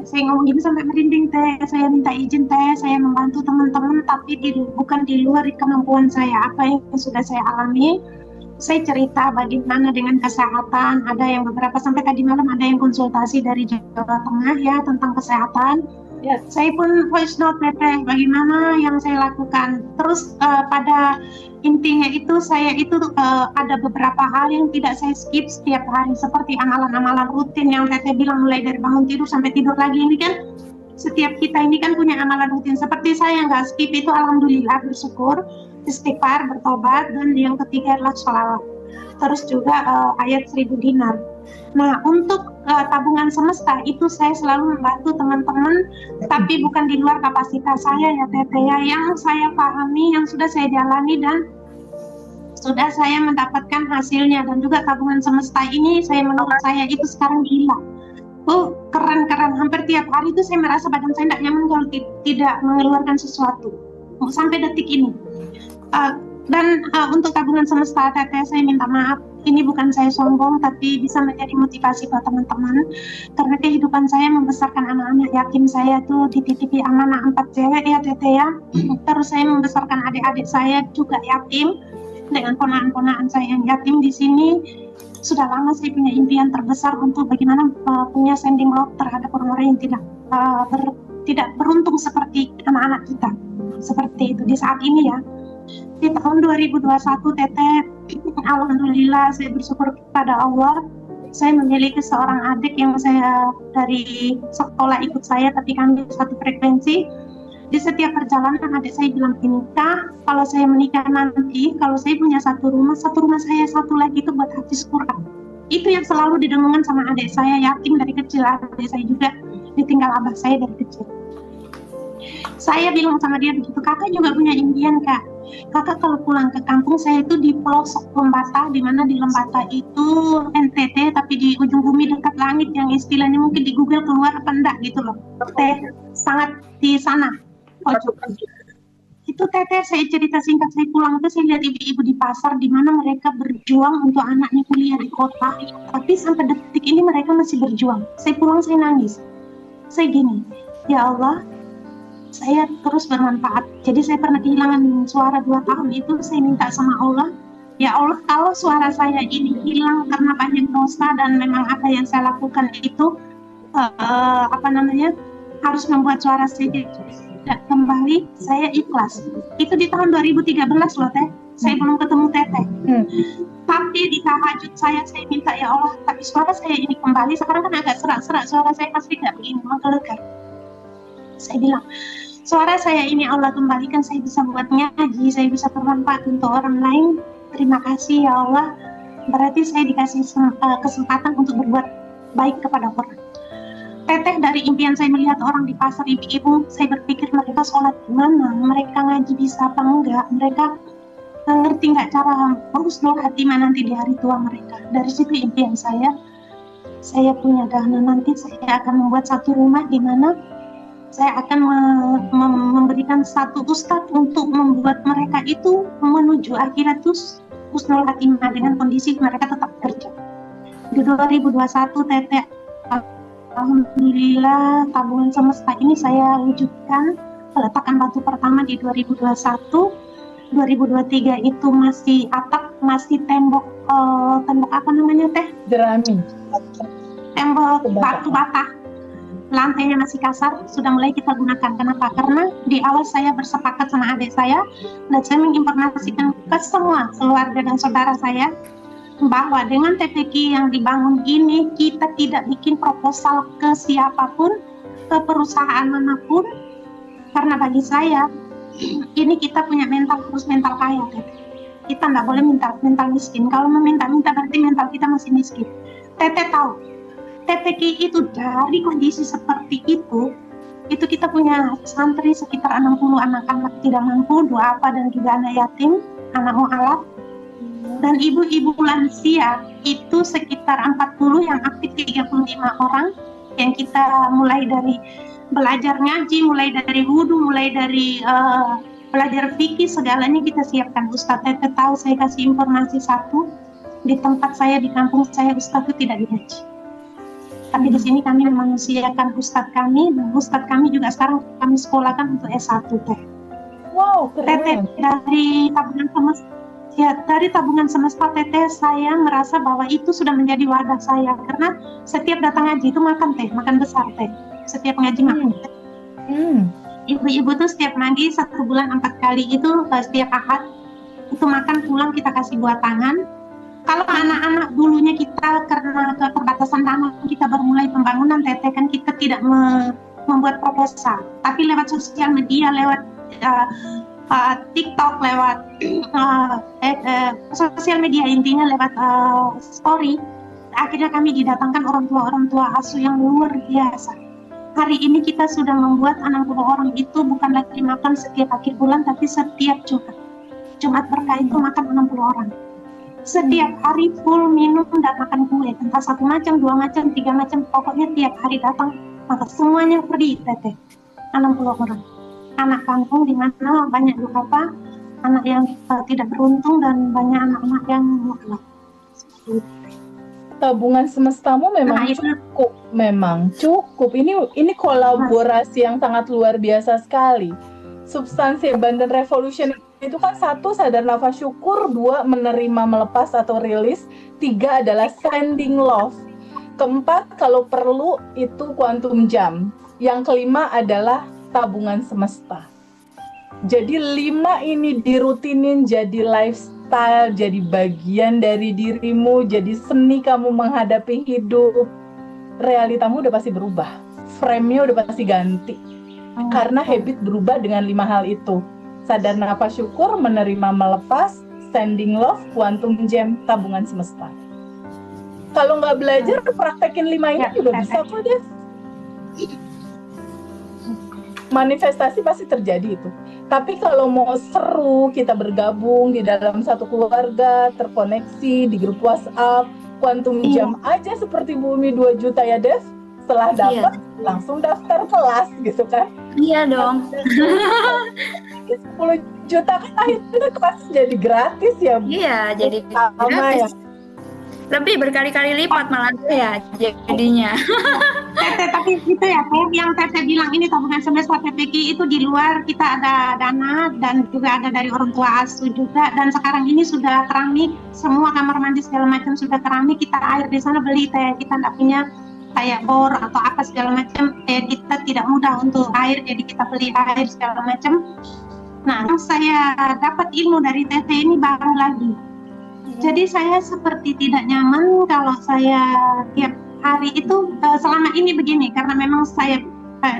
saya ngomong gini sampai merinding Teh, saya minta izin Teh, saya membantu teman-teman tapi bukan di luar kemampuan saya, apa yang sudah saya alami. Saya cerita bagaimana dengan kesehatan, ada yang beberapa sampai tadi malam ada yang konsultasi dari Jawa Tengah ya tentang kesehatan. Ya, saya pun voice note Teh, bagaimana yang saya lakukan. Terus pada intinya itu saya itu ada beberapa hal yang tidak saya skip setiap hari, seperti amalan-amalan rutin yang Teteh bilang mulai dari bangun tidur sampai tidur lagi. Ini kan setiap kita ini kan punya amalan rutin. Seperti saya nggak skip itu, alhamdulillah, bersyukur, istighfar, bertobat, dan yang ketiga adalah sholawat. Terus juga ayat 1000 dinar. Nah, untuk tabungan semesta itu saya selalu membantu teman-teman, tapi bukan di luar kapasitas saya ya Teteh ya, yang saya pahami, yang sudah saya jalani dan sudah saya mendapatkan hasilnya. Dan juga tabungan semesta ini menurut saya itu sekarang gila. Oh, keren-keren, hampir tiap hari itu saya merasa badan saya tidak nyaman kalau tidak mengeluarkan sesuatu sampai detik ini. Dan untuk tabungan semesta Teteh, saya minta maaf, ini bukan saya sombong, tapi bisa menjadi motivasi buat teman-teman, karena kehidupan saya membesarkan anak-anak yatim saya tuh dititipi amanah 4 cewek ya Teteh ya. Terus saya membesarkan adik-adik saya juga yatim, dengan ponaan-ponaan saya yang yatim di sini. Sudah lama saya punya impian terbesar untuk bagaimana punya sending out terhadap orang-orang yang tidak beruntung seperti anak-anak kita. Seperti itu di saat ini ya. Di tahun 2021 Teteh, alhamdulillah saya bersyukur kepada Allah, saya memiliki seorang adik yang saya dari sekolah ikut saya, tapi kami satu frekuensi. Di setiap perjalanan adik saya bilang gini, Kak, kalau saya menikah nanti, kalau saya punya satu rumah saya satu lagi itu buat hafiz Quran. Itu yang selalu didengungkan sama adik saya, yatim dari kecil. Adik saya juga ditinggal abah saya dari kecil. Saya bilang sama dia begitu, kakak juga punya impian Kak. Kakak kalau pulang ke kampung, saya itu di pelosok Lembata, di mana di Lembata itu NTT, tapi di ujung bumi dekat langit, yang istilahnya mungkin di Google keluar apa enggak gitu loh. Sangat di sana. Itu Teteh, saya cerita singkat, saya pulang itu saya lihat ibu-ibu di pasar, di mana mereka berjuang untuk anaknya kuliah di kota, tapi sampai detik ini mereka masih berjuang. Saya pulang, saya nangis. Saya gini, ya Allah, saya terus bermanfaat. Jadi saya pernah kehilangan suara 2 tahun itu, saya minta sama Allah, ya Allah, kalau suara saya ini hilang karena banyak dosa dan memang apa yang saya lakukan itu harus membuat suara saya tidak kembali, saya ikhlas. Itu di tahun 2013 loh Teh, saya belum ketemu Teteh. Tapi di tahajud saya minta, ya Allah, tapi suara saya ini kembali. Sekarang kan agak serak-serak, suara saya pasti tidak begini, menggelegar. Saya bilang, suara saya ini Allah kembalikan, saya bisa buat ngaji, saya bisa bermanfaat untuk orang lain. Terima kasih ya Allah. Berarti saya dikasih kesempatan untuk berbuat baik kepada orang. Teteh, dari impian saya melihat orang di pasar, ibu-ibu, saya berpikir mereka sholat gimana, mereka ngaji bisa apa enggak, mereka ngerti nggak cara husnul khatimah nanti di hari tua mereka. Dari situ impian saya punya dana, nanti saya akan membuat satu rumah di mana saya akan memberikan satu ustadz untuk membuat mereka itu menuju akhirat husnul khatimah dengan kondisi mereka tetap kerja. Di 2021 Teteh, alhamdulillah tabungan semesta ini saya wujudkan, peletakan batu pertama di 2021. 2023 itu masih atap masih tembok tembok apa namanya teh? Jerami. Tembok Bata. batu bata. Lantainya masih kasar, sudah mulai kita gunakan. Kenapa? Karena di awal saya bersepakat sama adik saya dan saya menginformasikan ke semua keluarga dan saudara saya bahwa dengan TPQ yang dibangun ini kita tidak bikin proposal ke siapapun, ke perusahaan manapun, karena bagi saya ini kita punya mental harus mental kaya. Kita nggak boleh mental miskin. Kalau meminta-minta berarti mental kita masih miskin. Teteh tahu TPQ itu dari kondisi seperti itu kita punya santri sekitar 60 anak-anak tidak mampu, duafa dan juga anak yatim, anak mualaf, dan ibu-ibu lansia itu sekitar 40 yang aktif 35 orang yang kita mulai dari belajar ngaji, mulai dari wudhu, mulai dari belajar fikih, segalanya kita siapkan. Ustadz Tete tahu saya kasih informasi satu, di tempat saya di kampung saya Ustadz itu tidak digaji. Tapi di sini kami memanusiakan ustadz kami, dan ustadz kami juga sekarang kami sekolahkan untuk S1 teh. Wow, Teteh keren. dari tabungan semesta Teteh saya merasa bahwa itu sudah menjadi wadah saya, karena setiap datang ngaji itu makan teh, makan besar teh. Setiap ngaji makan teh. Ibu-ibu tuh setiap ngaji 1 bulan 4 kali itu setiap ahad itu makan pulang kita kasih buat tangan. Kalau anak-anak dulunya kita karena keterbatasan dana kita bermulai pembangunan Teteh kan kita tidak membuat proposal, tapi lewat sosial media, lewat TikTok, lewat sosial media, intinya lewat story. Akhirnya kami didatangkan orang tua asuh yang luar biasa. Hari ini kita sudah membuat 60 orang itu bukan lagi makan setiap akhir bulan, tapi setiap Jumat berkah itu makan 60 orang. Setiap hari full minum dan makan kue, entah 1 macam, 2 macam, 3 macam, pokoknya tiap hari datang, maka semuanya pergi Teteh. 60 orang. Anak kampung di mana banyak duafa, anak yang tidak beruntung dan banyak anak-anak yang mualaf. Tabungan semestamu memang cukup. Ini kolaborasi yang sangat luar biasa sekali. Substansi Abundant Revolution itu kan 1 sadar nafas syukur, 2 menerima melepas atau rilis, 3 adalah sending love, 4 kalau perlu itu quantum jam, yang kelima adalah tabungan semesta. Jadi 5 ini dirutinin jadi lifestyle, jadi bagian dari dirimu, jadi seni kamu menghadapi hidup, realitamu udah pasti berubah, frame-nya udah pasti ganti. Karena habit berubah dengan 5 hal itu. Sadar nafas syukur, menerima melepas, sending love, quantum jam, tabungan semesta. Kalau nggak belajar, praktekin 5 ini juga bisa kok, Dev. Manifestasi pasti terjadi itu. Tapi kalau mau seru, kita bergabung di dalam satu keluarga, terkoneksi di grup WhatsApp, quantum jam aja seperti Bumi 2 juta ya, Dev. Setelah dapat, langsung daftar kelas gitu kan. Iya dong. 10 juta kan akhirnya kelas jadi gratis ya. Iya, jadi gratis. Ya. Lebih berkali-kali lipat malah ya jadinya. Teteh, tapi itu ya, yang Teteh bilang ini tabungan semesta TPQ itu di luar kita ada dana dan juga ada dari orang tua asuh juga, dan sekarang ini sudah keramik, semua kamar mandi segala macam sudah keramik, kita air di sana beli teh, kita nggak punya kayak bor atau apa segala macam, kita tidak mudah untuk air, jadi kita beli air segala macam. Nah, saya dapat ilmu dari Teteh ini baru lagi. Jadi saya seperti tidak nyaman kalau saya tiap hari itu selama ini begini, karena memang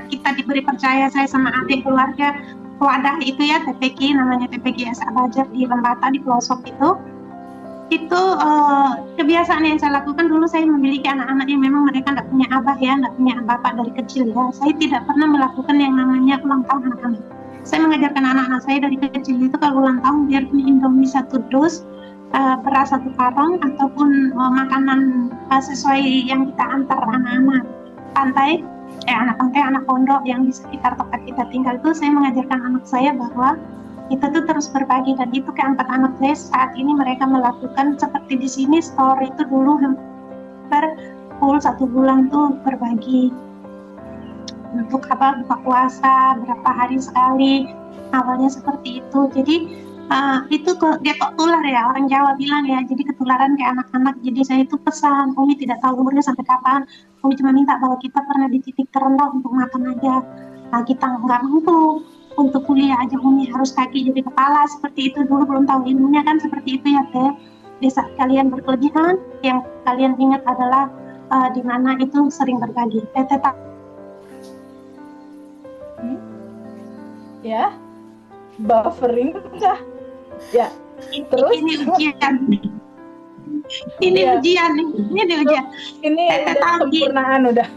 kita diberi percaya, saya sama adik keluarga wadah itu ya, TPQ, namanya TPQ SA Bajar di Lembata di pelosok itu kebiasaan yang saya lakukan. Dulu saya memiliki anak-anak yang memang mereka nggak punya abah ya, nggak punya bapak dari kecil ya. Saya tidak pernah melakukan yang namanya ulang tahun anak-anak. Saya mengajarkan anak-anak saya dari kecil itu kalau ulang tahun biarpun Indomie 1 dus, beras 1 karung, ataupun makanan sesuai yang kita antar anak-anak pantai, anak pondok yang di sekitar tempat kita tinggal itu, saya mengajarkan anak saya bahwa kita tuh terus berbagi, dan itu keempat anak saya saat ini mereka melakukan seperti di sini story itu dulu hampir full 1 bulan tuh berbagi untuk buka puasa berapa hari sekali, awalnya seperti itu. Jadi itu getok tular ya, orang Jawa bilang ya, jadi ketularan kayak anak-anak. Jadi saya itu pesan, Umi tidak tahu umurnya sampai kapan, Umi cuma minta bahwa kita pernah di titik terendah untuk makan aja. Nah, kita nggak mampu untuk kuliah aja, Umi harus kaki jadi kepala, seperti itu. Dulu belum tahu ilmunya kan seperti itu ya Teh. Di saat kalian berkelebihan, yang kalian ingat adalah di mana itu sering berbagi. Teh Ya, buffering kah? Ya, terus ini ujian. Ini Iya. ujian nih. Ini ujian. ini Teteh udah tahu sempurnaan udah.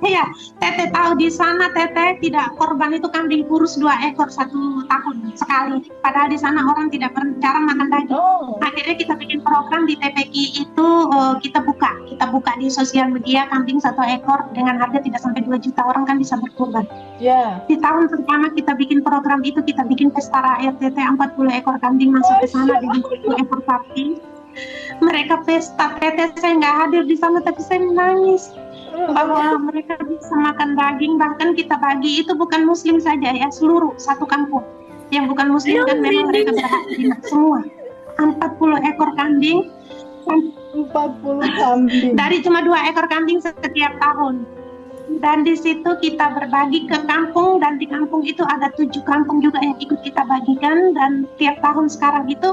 Iya, Teteh tahu di sana Teteh tidak korban itu kambing kurus 2 ekor 1 tahun sekali. Padahal di sana orang tidak jarang makan daging. Oh, Akhirnya kita bikin program di TPQ itu, kita buka di sosial media kambing 1 ekor dengan harga tidak sampai 2 juta, orang kan bisa berkurban. ya. Di tahun pertama kita bikin program itu, kita bikin pesta rakyat Teteh, 40 ekor kambing masuk ke sana dengan 1 ekor sapi. Mereka pesta Teteh, saya nggak hadir di sana tapi saya menangis bahwa mereka bisa makan daging. Bahkan kita bagi itu bukan muslim saja ya, seluruh satu kampung. Yang bukan muslim kan memang mereka berhak terima semua. 40 ekor kambing 40 kambing. dari cuma 2 ekor kambing setiap tahun. Dan di situ kita berbagi ke kampung, dan di kampung itu ada 7 kampung juga yang ikut kita bagikan. Dan tiap tahun sekarang itu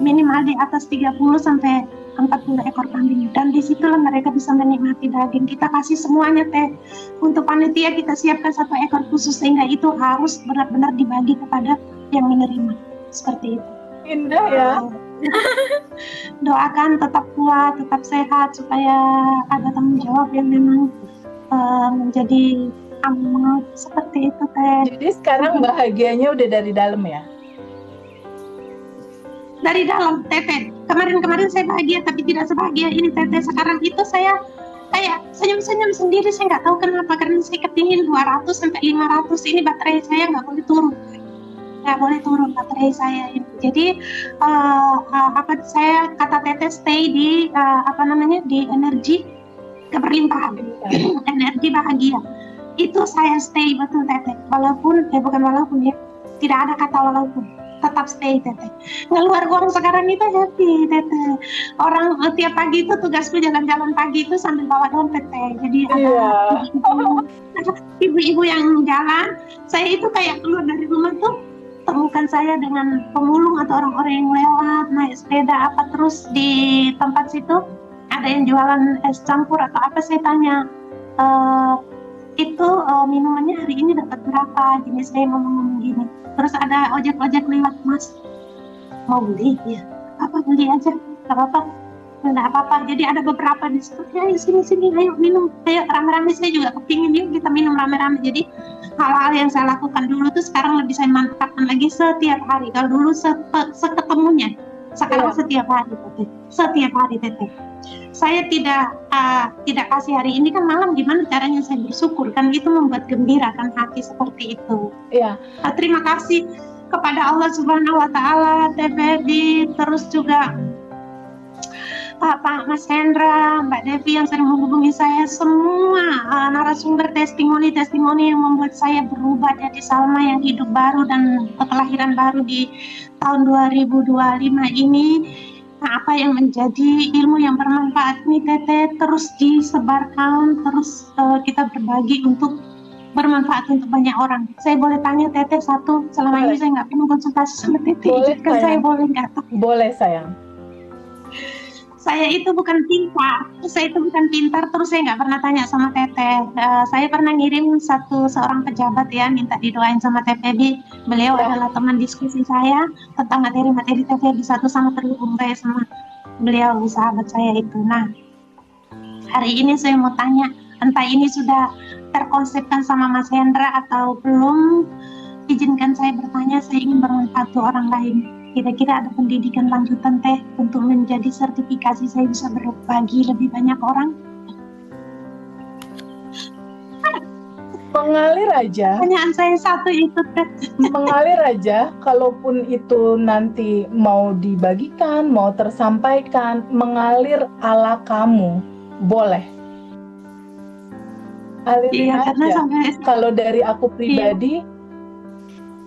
minimal di atas 30 sampai 40 ekor kambing, dan disitulah mereka bisa menikmati daging. Kita kasih semuanya Teh. Untuk panitia kita siapkan 1 ekor khusus, sehingga itu harus benar-benar dibagi kepada yang menerima. Seperti itu. Indah ya. Doakan tetap kuat, tetap sehat, supaya ada tanggung jawab yang memang menjadi amanat. Seperti itu Teh. Jadi sekarang bahagianya udah dari dalam ya. Dari dalam Teteh. Kemarin saya bahagia tapi tidak sebahagia ini Teteh. Sekarang itu saya kayak senyum-senyum sendiri, saya nggak tahu kenapa, karena saya kepingin 200 sampai 500 ini baterai saya nggak boleh turun baterai saya ini. Jadi saya kata Teteh stay di di energi keberlimpahan, energi bahagia. Itu saya stay betul Teteh. Walaupun bukan walaupun ya, tidak ada kata walaupun, tetap stay Teteh. Ngeluar uang sekarang itu happy Teteh. Orang tiap pagi itu tugasku jalan-jalan pagi itu sambil bawa dompet Teh. Jadi ada ibu-ibu yang jalan, saya itu kayak keluar dari rumah tuh temukan saya dengan pemulung atau orang-orang yang lewat naik sepeda apa, terus di tempat situ ada yang jualan es campur atau apa, saya tanya itu minumannya hari ini dapat berapa, jadi saya ngomong gini. Terus ada ojek-ojek lewat, Mas mau beli? Ya apa, beli aja, gak apa-apa, nggak apa-apa. Jadi ada beberapa di situ, ya sini ayo minum, ayo rame-rame, saya juga kepingin yuk kita minum rame-rame. Jadi hal-hal yang saya lakukan dulu tuh sekarang lebih saya manfaatkan lagi setiap hari. Kalau dulu seketemunya, sekarang setiap hari Teteh. Saya tidak kasih hari ini kan malam, gimana caranya saya bersyukur, kan itu membuat gembira kan hati seperti itu. Iya. Terima kasih kepada Allah Subhanahu wa taala, Teh Febi, terus juga Pak Mas Hendra, Mbak Devi yang sering menghubungi saya, semua narasumber testimoni yang membuat saya berubah jadi Salma yang hidup baru dan kelahiran baru di tahun 2025 ini. Nah, apa yang menjadi ilmu yang bermanfaat nih Teteh terus disebarkan, terus kita berbagi untuk bermanfaat untuk banyak orang. Saya boleh tanya Teteh satu, selama ini saya nggak pernah konsultasi sama Teteh, izinkan saya boleh nggak? Boleh sayang. Saya itu bukan pintar, terus saya nggak pernah tanya sama Teteh. Saya pernah ngirim seorang pejabat ya, minta didoain sama Teh Febi. Beliau adalah teman diskusi saya tentang materi Teh Febi, satu sama terhubung saya sama beliau, sahabat saya itu. Nah, hari ini saya mau tanya, entah ini sudah terkonsepkan sama Mas Hendra atau belum, izinkan saya bertanya, saya ingin bermanfaat untuk orang lain. Kira-kira ada pendidikan lanjutan Teh untuk menjadi sertifikasi saya bisa berbagi lebih banyak orang? Mengalir aja. Pertanyaan saya satu itu Teh. Mengalir aja, kalaupun itu nanti mau dibagikan, mau tersampaikan, mengalir ala kamu, boleh. Alirin aja. Kalau dari aku pribadi,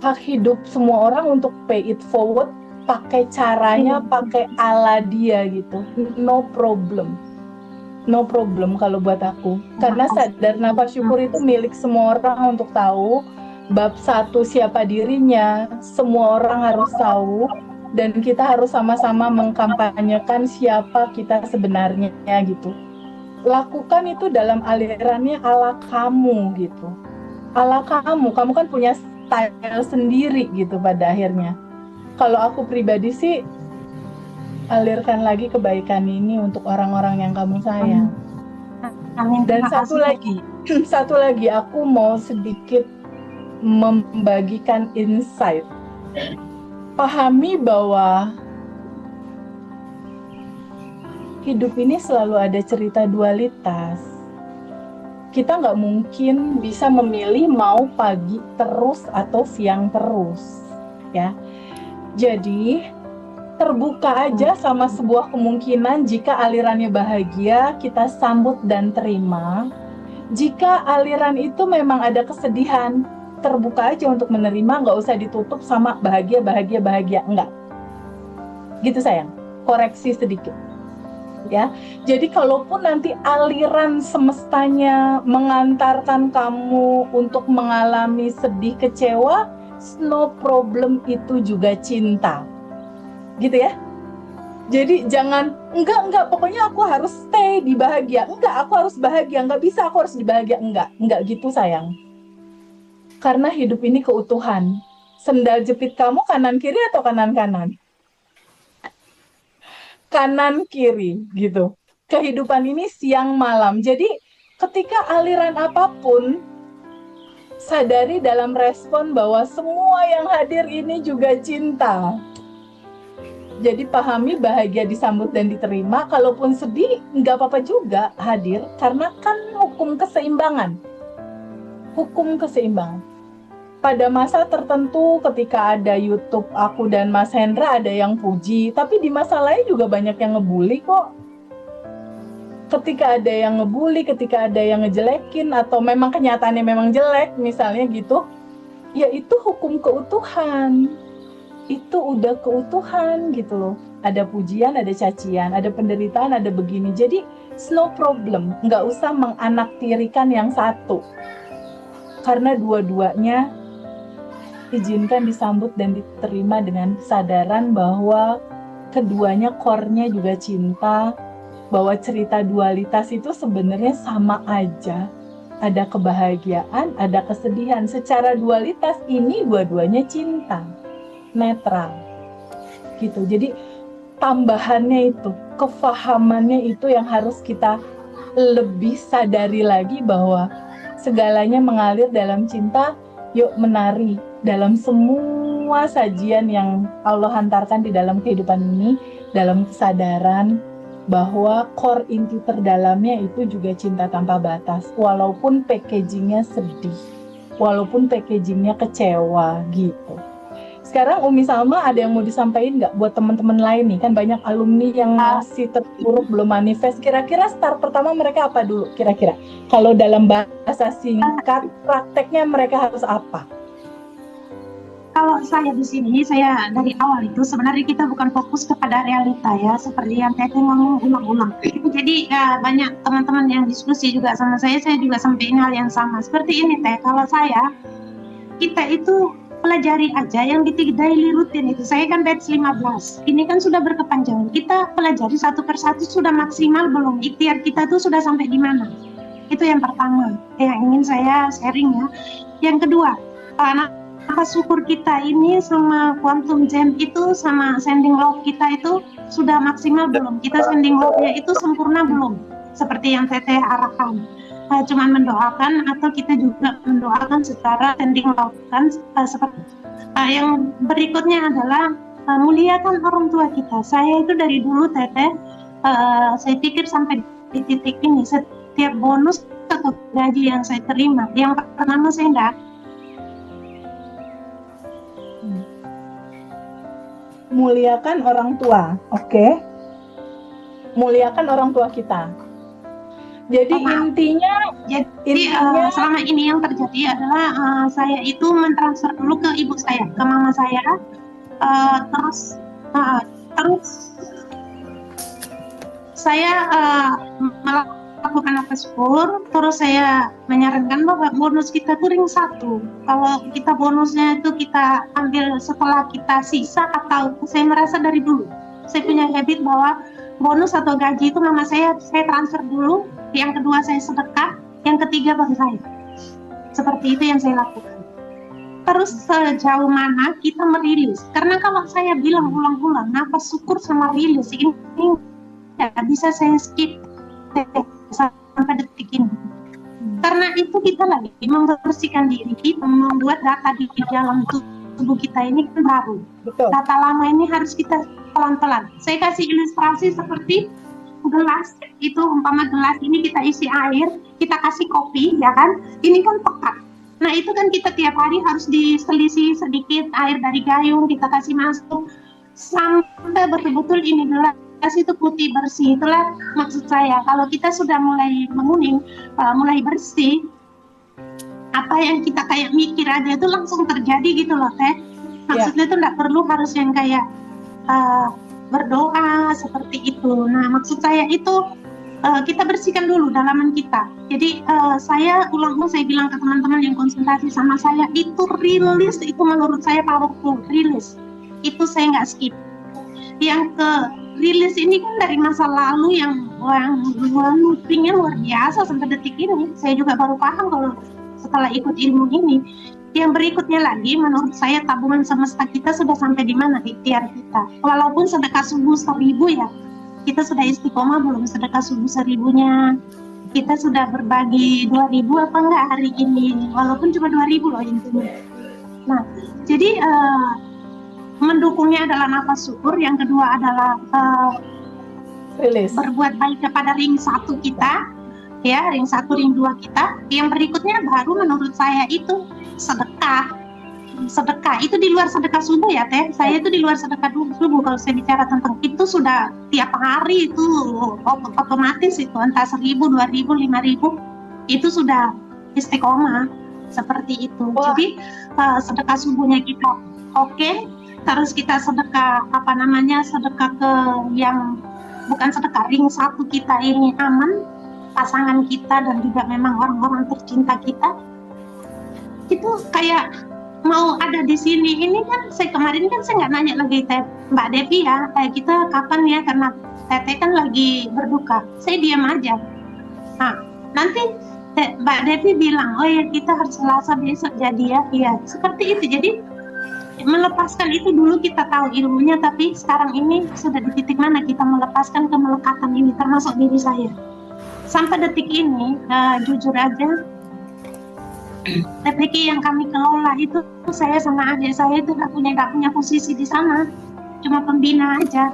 hak hidup semua orang untuk pay it forward, pakai caranya, pakai ala dia gitu. No problem. No problem kalau buat aku. Karena sadar nafas syukur itu milik semua orang untuk tahu. Bab 1 siapa dirinya, semua orang harus tahu. Dan kita harus sama-sama mengkampanyekan siapa kita sebenarnya gitu. Lakukan itu dalam alirannya ala kamu gitu. Ala kamu kan punya style sendiri gitu pada akhirnya. Kalau aku pribadi sih, alirkan lagi kebaikan ini untuk orang-orang yang kamu sayang. Amin. Dan Terima kasih. satu lagi aku mau sedikit membagikan insight. Pahami bahwa hidup ini selalu ada cerita dualitas. Kita nggak mungkin bisa memilih mau pagi terus atau siang terus, ya. Jadi terbuka aja sama sebuah kemungkinan. Jika alirannya bahagia, kita sambut dan terima. Jika aliran itu memang ada kesedihan, terbuka aja untuk menerima, nggak usah ditutup sama bahagia, enggak. Gitu sayang, koreksi sedikit. Ya, jadi kalaupun nanti aliran semestanya mengantarkan kamu untuk mengalami sedih, kecewa, no problem, itu juga cinta. Gitu ya. Jadi jangan enggak pokoknya aku harus stay di bahagia. Enggak, aku harus bahagia. Enggak bisa aku harus di bahagia. Enggak gitu sayang. Karena hidup ini keutuhan. Sendal jepit kamu kanan kiri atau kanan kanan? Kanan kiri gitu. Kehidupan ini siang malam. Jadi ketika aliran apapun, sadari dalam respon bahwa semua yang hadir ini juga cinta. Jadi pahami bahagia disambut dan diterima. Kalaupun sedih, nggak apa-apa juga hadir. Karena kan hukum keseimbangan. Hukum keseimbangan. Pada masa tertentu ketika ada YouTube aku dan Mas Hendra ada yang puji. Tapi di masa lain juga banyak yang ngebully kok. Ketika ada yang ngebully, ketika ada yang ngejelekin, atau memang kenyataannya memang jelek misalnya gitu, ya itu hukum keutuhan. Itu udah keutuhan gitu loh. Ada pujian, ada cacian, ada penderitaan, ada begini. Jadi no problem, nggak usah menganaktirikan yang satu. Karena dua-duanya izinkan disambut dan diterima dengan kesadaran bahwa keduanya core-nya juga cinta, bahwa cerita dualitas itu sebenarnya sama aja. Ada kebahagiaan, ada kesedihan. Secara dualitas ini dua-duanya cinta. Netral gitu. Jadi tambahannya itu, kefahamannya itu yang harus kita lebih sadari lagi bahwa segalanya mengalir dalam cinta. Yuk menari dalam semua sajian yang Allah hantarkan di dalam kehidupan ini, dalam kesadaran bahwa core inti terdalamnya itu juga cinta tanpa batas, walaupun packagingnya sedih, walaupun packagingnya kecewa gitu. Sekarang Umi Salma ada yang mau disampaikan nggak buat teman-teman lain nih? Kan banyak alumni yang masih terpuruk belum manifest. Kira-kira start pertama mereka apa dulu? Kira-kira kalau dalam bahasa singkat, prakteknya mereka harus apa? Kalau saya di sini, saya dari awal itu sebenarnya kita bukan fokus kepada realita ya, seperti yang Teteh ngomong ulang-ulang. Jadi banyak teman-teman yang diskusi juga sama saya juga sampaikan hal yang sama. Seperti ini Teh, kalau saya, kita itu pelajari aja yang di daily rutin itu. Saya kan batch 15. Ini kan sudah berkepanjangan. Kita pelajari satu persatu sudah maksimal belum? Ikhtiar kita tuh sudah sampai di mana? Itu yang pertama yang ingin saya sharing ya. Yang kedua, nafas syukur kita ini sama quantum jam itu sama sending love kita itu sudah maksimal belum? Kita sending love-nya itu sempurna belum? Seperti yang Teteh arahkan. Cuman mendoakan atau kita juga mendoakan secara sending love kan seperti yang berikutnya adalah muliakan orang tua kita. Saya itu dari dulu Teteh saya pikir sampai di titik ini setiap bonus atau gaji yang saya terima yang pertama saya enggak muliakan orang tua, oke? Muliakan orang tua kita. Jadi Maaf. intinya Jadi selama ini yang terjadi adalah saya itu mentransfer dulu ke ibu saya, ke mama saya, terus saya melakukan apa syukur, terus saya menyarankan bahwa bonus kita tuh ring 1. Kalau kita bonusnya itu kita ambil setelah kita sisa, atau saya merasa dari dulu saya punya habit bahwa bonus atau gaji itu mama saya transfer dulu, yang kedua saya sedekah, yang ketiga baru saya. Seperti itu yang saya lakukan. Terus sejauh mana kita merilis, karena kalau saya bilang ulang-ulang nafas syukur sama rilis ini tidak bisa saya skip sampai detik ini, karena itu kita lagi membersihkan diri, kita membuat data di dalam tubuh kita ini kan baru. betul. Data lama ini harus kita pelan-pelan. Saya kasih ilustrasi seperti gelas itu, umpama gelas ini kita isi air, kita kasih kopi, ya kan? Ini kan pekat. Nah itu kan kita tiap hari harus diselisih sedikit air dari gayung, kita kasih masuk sampai betul-betul ini gelas itu putih bersih. Itulah maksud saya, kalau kita sudah mulai menguning, mulai bersih, apa yang kita kayak mikir aja itu langsung terjadi gitu loh Teh. Maksudnya itu nggak perlu harus yang kayak berdoa seperti itu. Nah maksud saya itu kita bersihkan dulu dalaman kita. Jadi saya ulang-ulang saya bilang ke teman-teman yang konsultasi sama saya, itu rilis itu menurut saya powerful. Rilis itu saya nggak skip. Yang ke rilis ini kan dari masa lalu yang loopingnya luar biasa sampai detik ini. Saya juga baru paham kalau setelah ikut ilmu ini. Yang berikutnya lagi, menurut saya tabungan semesta kita sudah sampai di mana ikhtiar kita. Walaupun sedekah subuh 1.000 ya, kita sudah istiqomah belum sedekah subuh 1.000-nya. Kita sudah berbagi 2.000 apa enggak hari ini, walaupun cuma 2.000 loh intinya. Nah, jadi mendukungnya adalah nafas syukur, yang kedua adalah Rilis. berbuat baik kepada ring 1 kita, ya, ring 1, ring 2 kita. Yang berikutnya baru menurut saya itu sedekah. Sedekah itu di luar sedekah subuh ya Teh. Saya itu di luar sedekah subuh. Kalau saya bicara tentang itu sudah tiap hari itu otomatis itu entah 1.000, 2.000, 5.000 itu sudah istiqomah seperti itu. Wah. Jadi sedekah subuhnya kita oke. Terus kita sedekah sedekah ke yang bukan sedekah, ring 1 kita ini aman, pasangan kita dan juga memang orang-orang tercinta kita. Itu kayak mau ada di sini. Ini kan saya kemarin kan saya nggak nanya lagi Mbak Devi ya, kayak kita kapan ya, karena Teteh kan lagi berduka. Saya diam aja. Nah nanti Mbak Devi bilang, oh ya kita harus Selasa besok jadi ya. Iya seperti itu. Jadi melepaskan itu dulu kita tahu ilmunya, tapi sekarang ini sudah di titik mana kita melepaskan kemelekatan ini, termasuk diri saya. Sampai detik ini jujur aja, TPK yang kami kelola itu saya sama adik saya itu nggak punya posisi di sana, cuma pembina aja.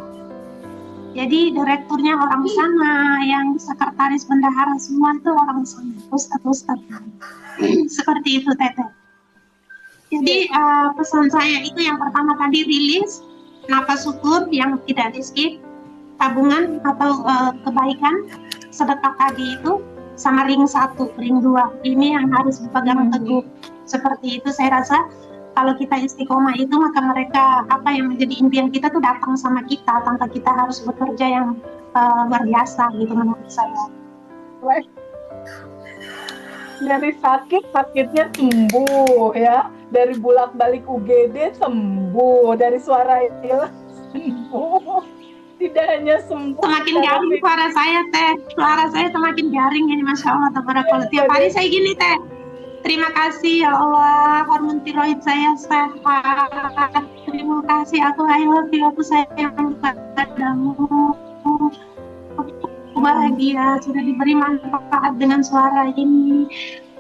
Jadi direkturnya orang sana, yang sekretaris bendahara semua itu orang sana, ustadz. Seperti itu Teteh. Jadi pesan saya itu yang pertama tadi rilis, nafas syukur yang tidak di skip, tabungan atau kebaikan, sedekah tadi itu, sama ring 1, ring 2 ini yang harus dipegang teguh. Seperti itu saya rasa kalau kita istiqomah itu, maka mereka apa yang menjadi impian kita tuh datang sama kita tanpa kita harus bekerja yang luar biasa gitu menurut saya. Dari sakitnya sembuh ya, dari bolak-balik UGD sembuh, dari suara hilang sembuh. Tidak hanya sembuh, semakin garing suara saya Teh, suara saya semakin garing ini, Masya Allah tabarakallah. Tiap hari saya gini Teh, terima kasih ya Allah, hormon tiroid saya sehat, terima kasih, aku I love you, aku sayang padamu, aku bahagia sudah diberi manfaat dengan suara ini.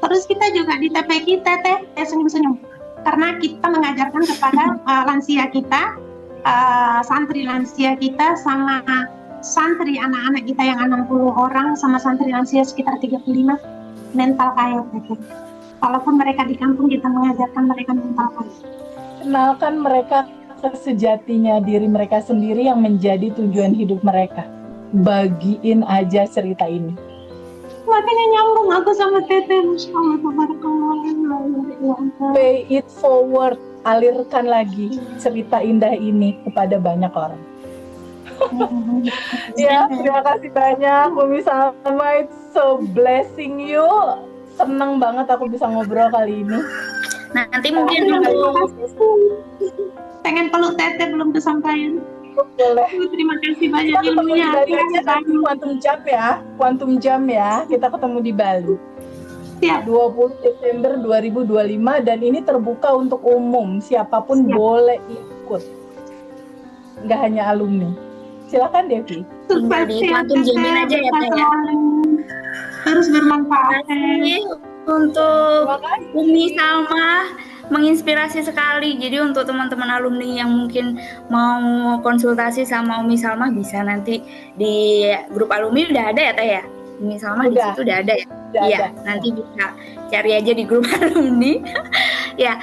Terus kita juga di TP kita Teh senyum-senyum, karena kita mengajarkan kepada lansia kita, santri lansia kita sama santri anak-anak kita yang 60 orang sama santri lansia sekitar 35 mental kaya. Walaupun mereka di kampung, kita mengajarkan mereka mental kaya. Kenalkan mereka ke sejatinya diri mereka sendiri yang menjadi tujuan hidup mereka. Bagiin aja cerita ini. Makanya nyambung aku sama Teteh. Masya Allah, tabarakallah. Pay it forward, alirkan lagi cerita indah ini kepada banyak orang. Ya, terima kasih banyak Umi Salma, it's so blessing you. Seneng banget aku bisa ngobrol kali ini. Nanti mungkin Terima kasih. Pengen peluk Teteh belum kesampaian. Boleh. Terima kasih banyak Kita ketemu di ilmunya. Bali aja nanti Quantum Jam ya. Kita ketemu di Bali. Siap. 20 Desember 2025 dan ini terbuka untuk umum, siapapun Siap. boleh ikut. Nggak hanya alumni. Silakan Devi. Tinggal di Quantum Jamin aja ya, Teh, ya. Harus bermanfaat. Terima kasih untuk Umi Salma, menginspirasi sekali. Jadi untuk teman-teman alumni yang mungkin mau konsultasi sama Umi Salma bisa nanti di grup alumni udah ada ya Teh ya. Umi Salma di situ udah ada ya. Udah Iya, ada. nanti bisa cari aja di grup alumni. Ya.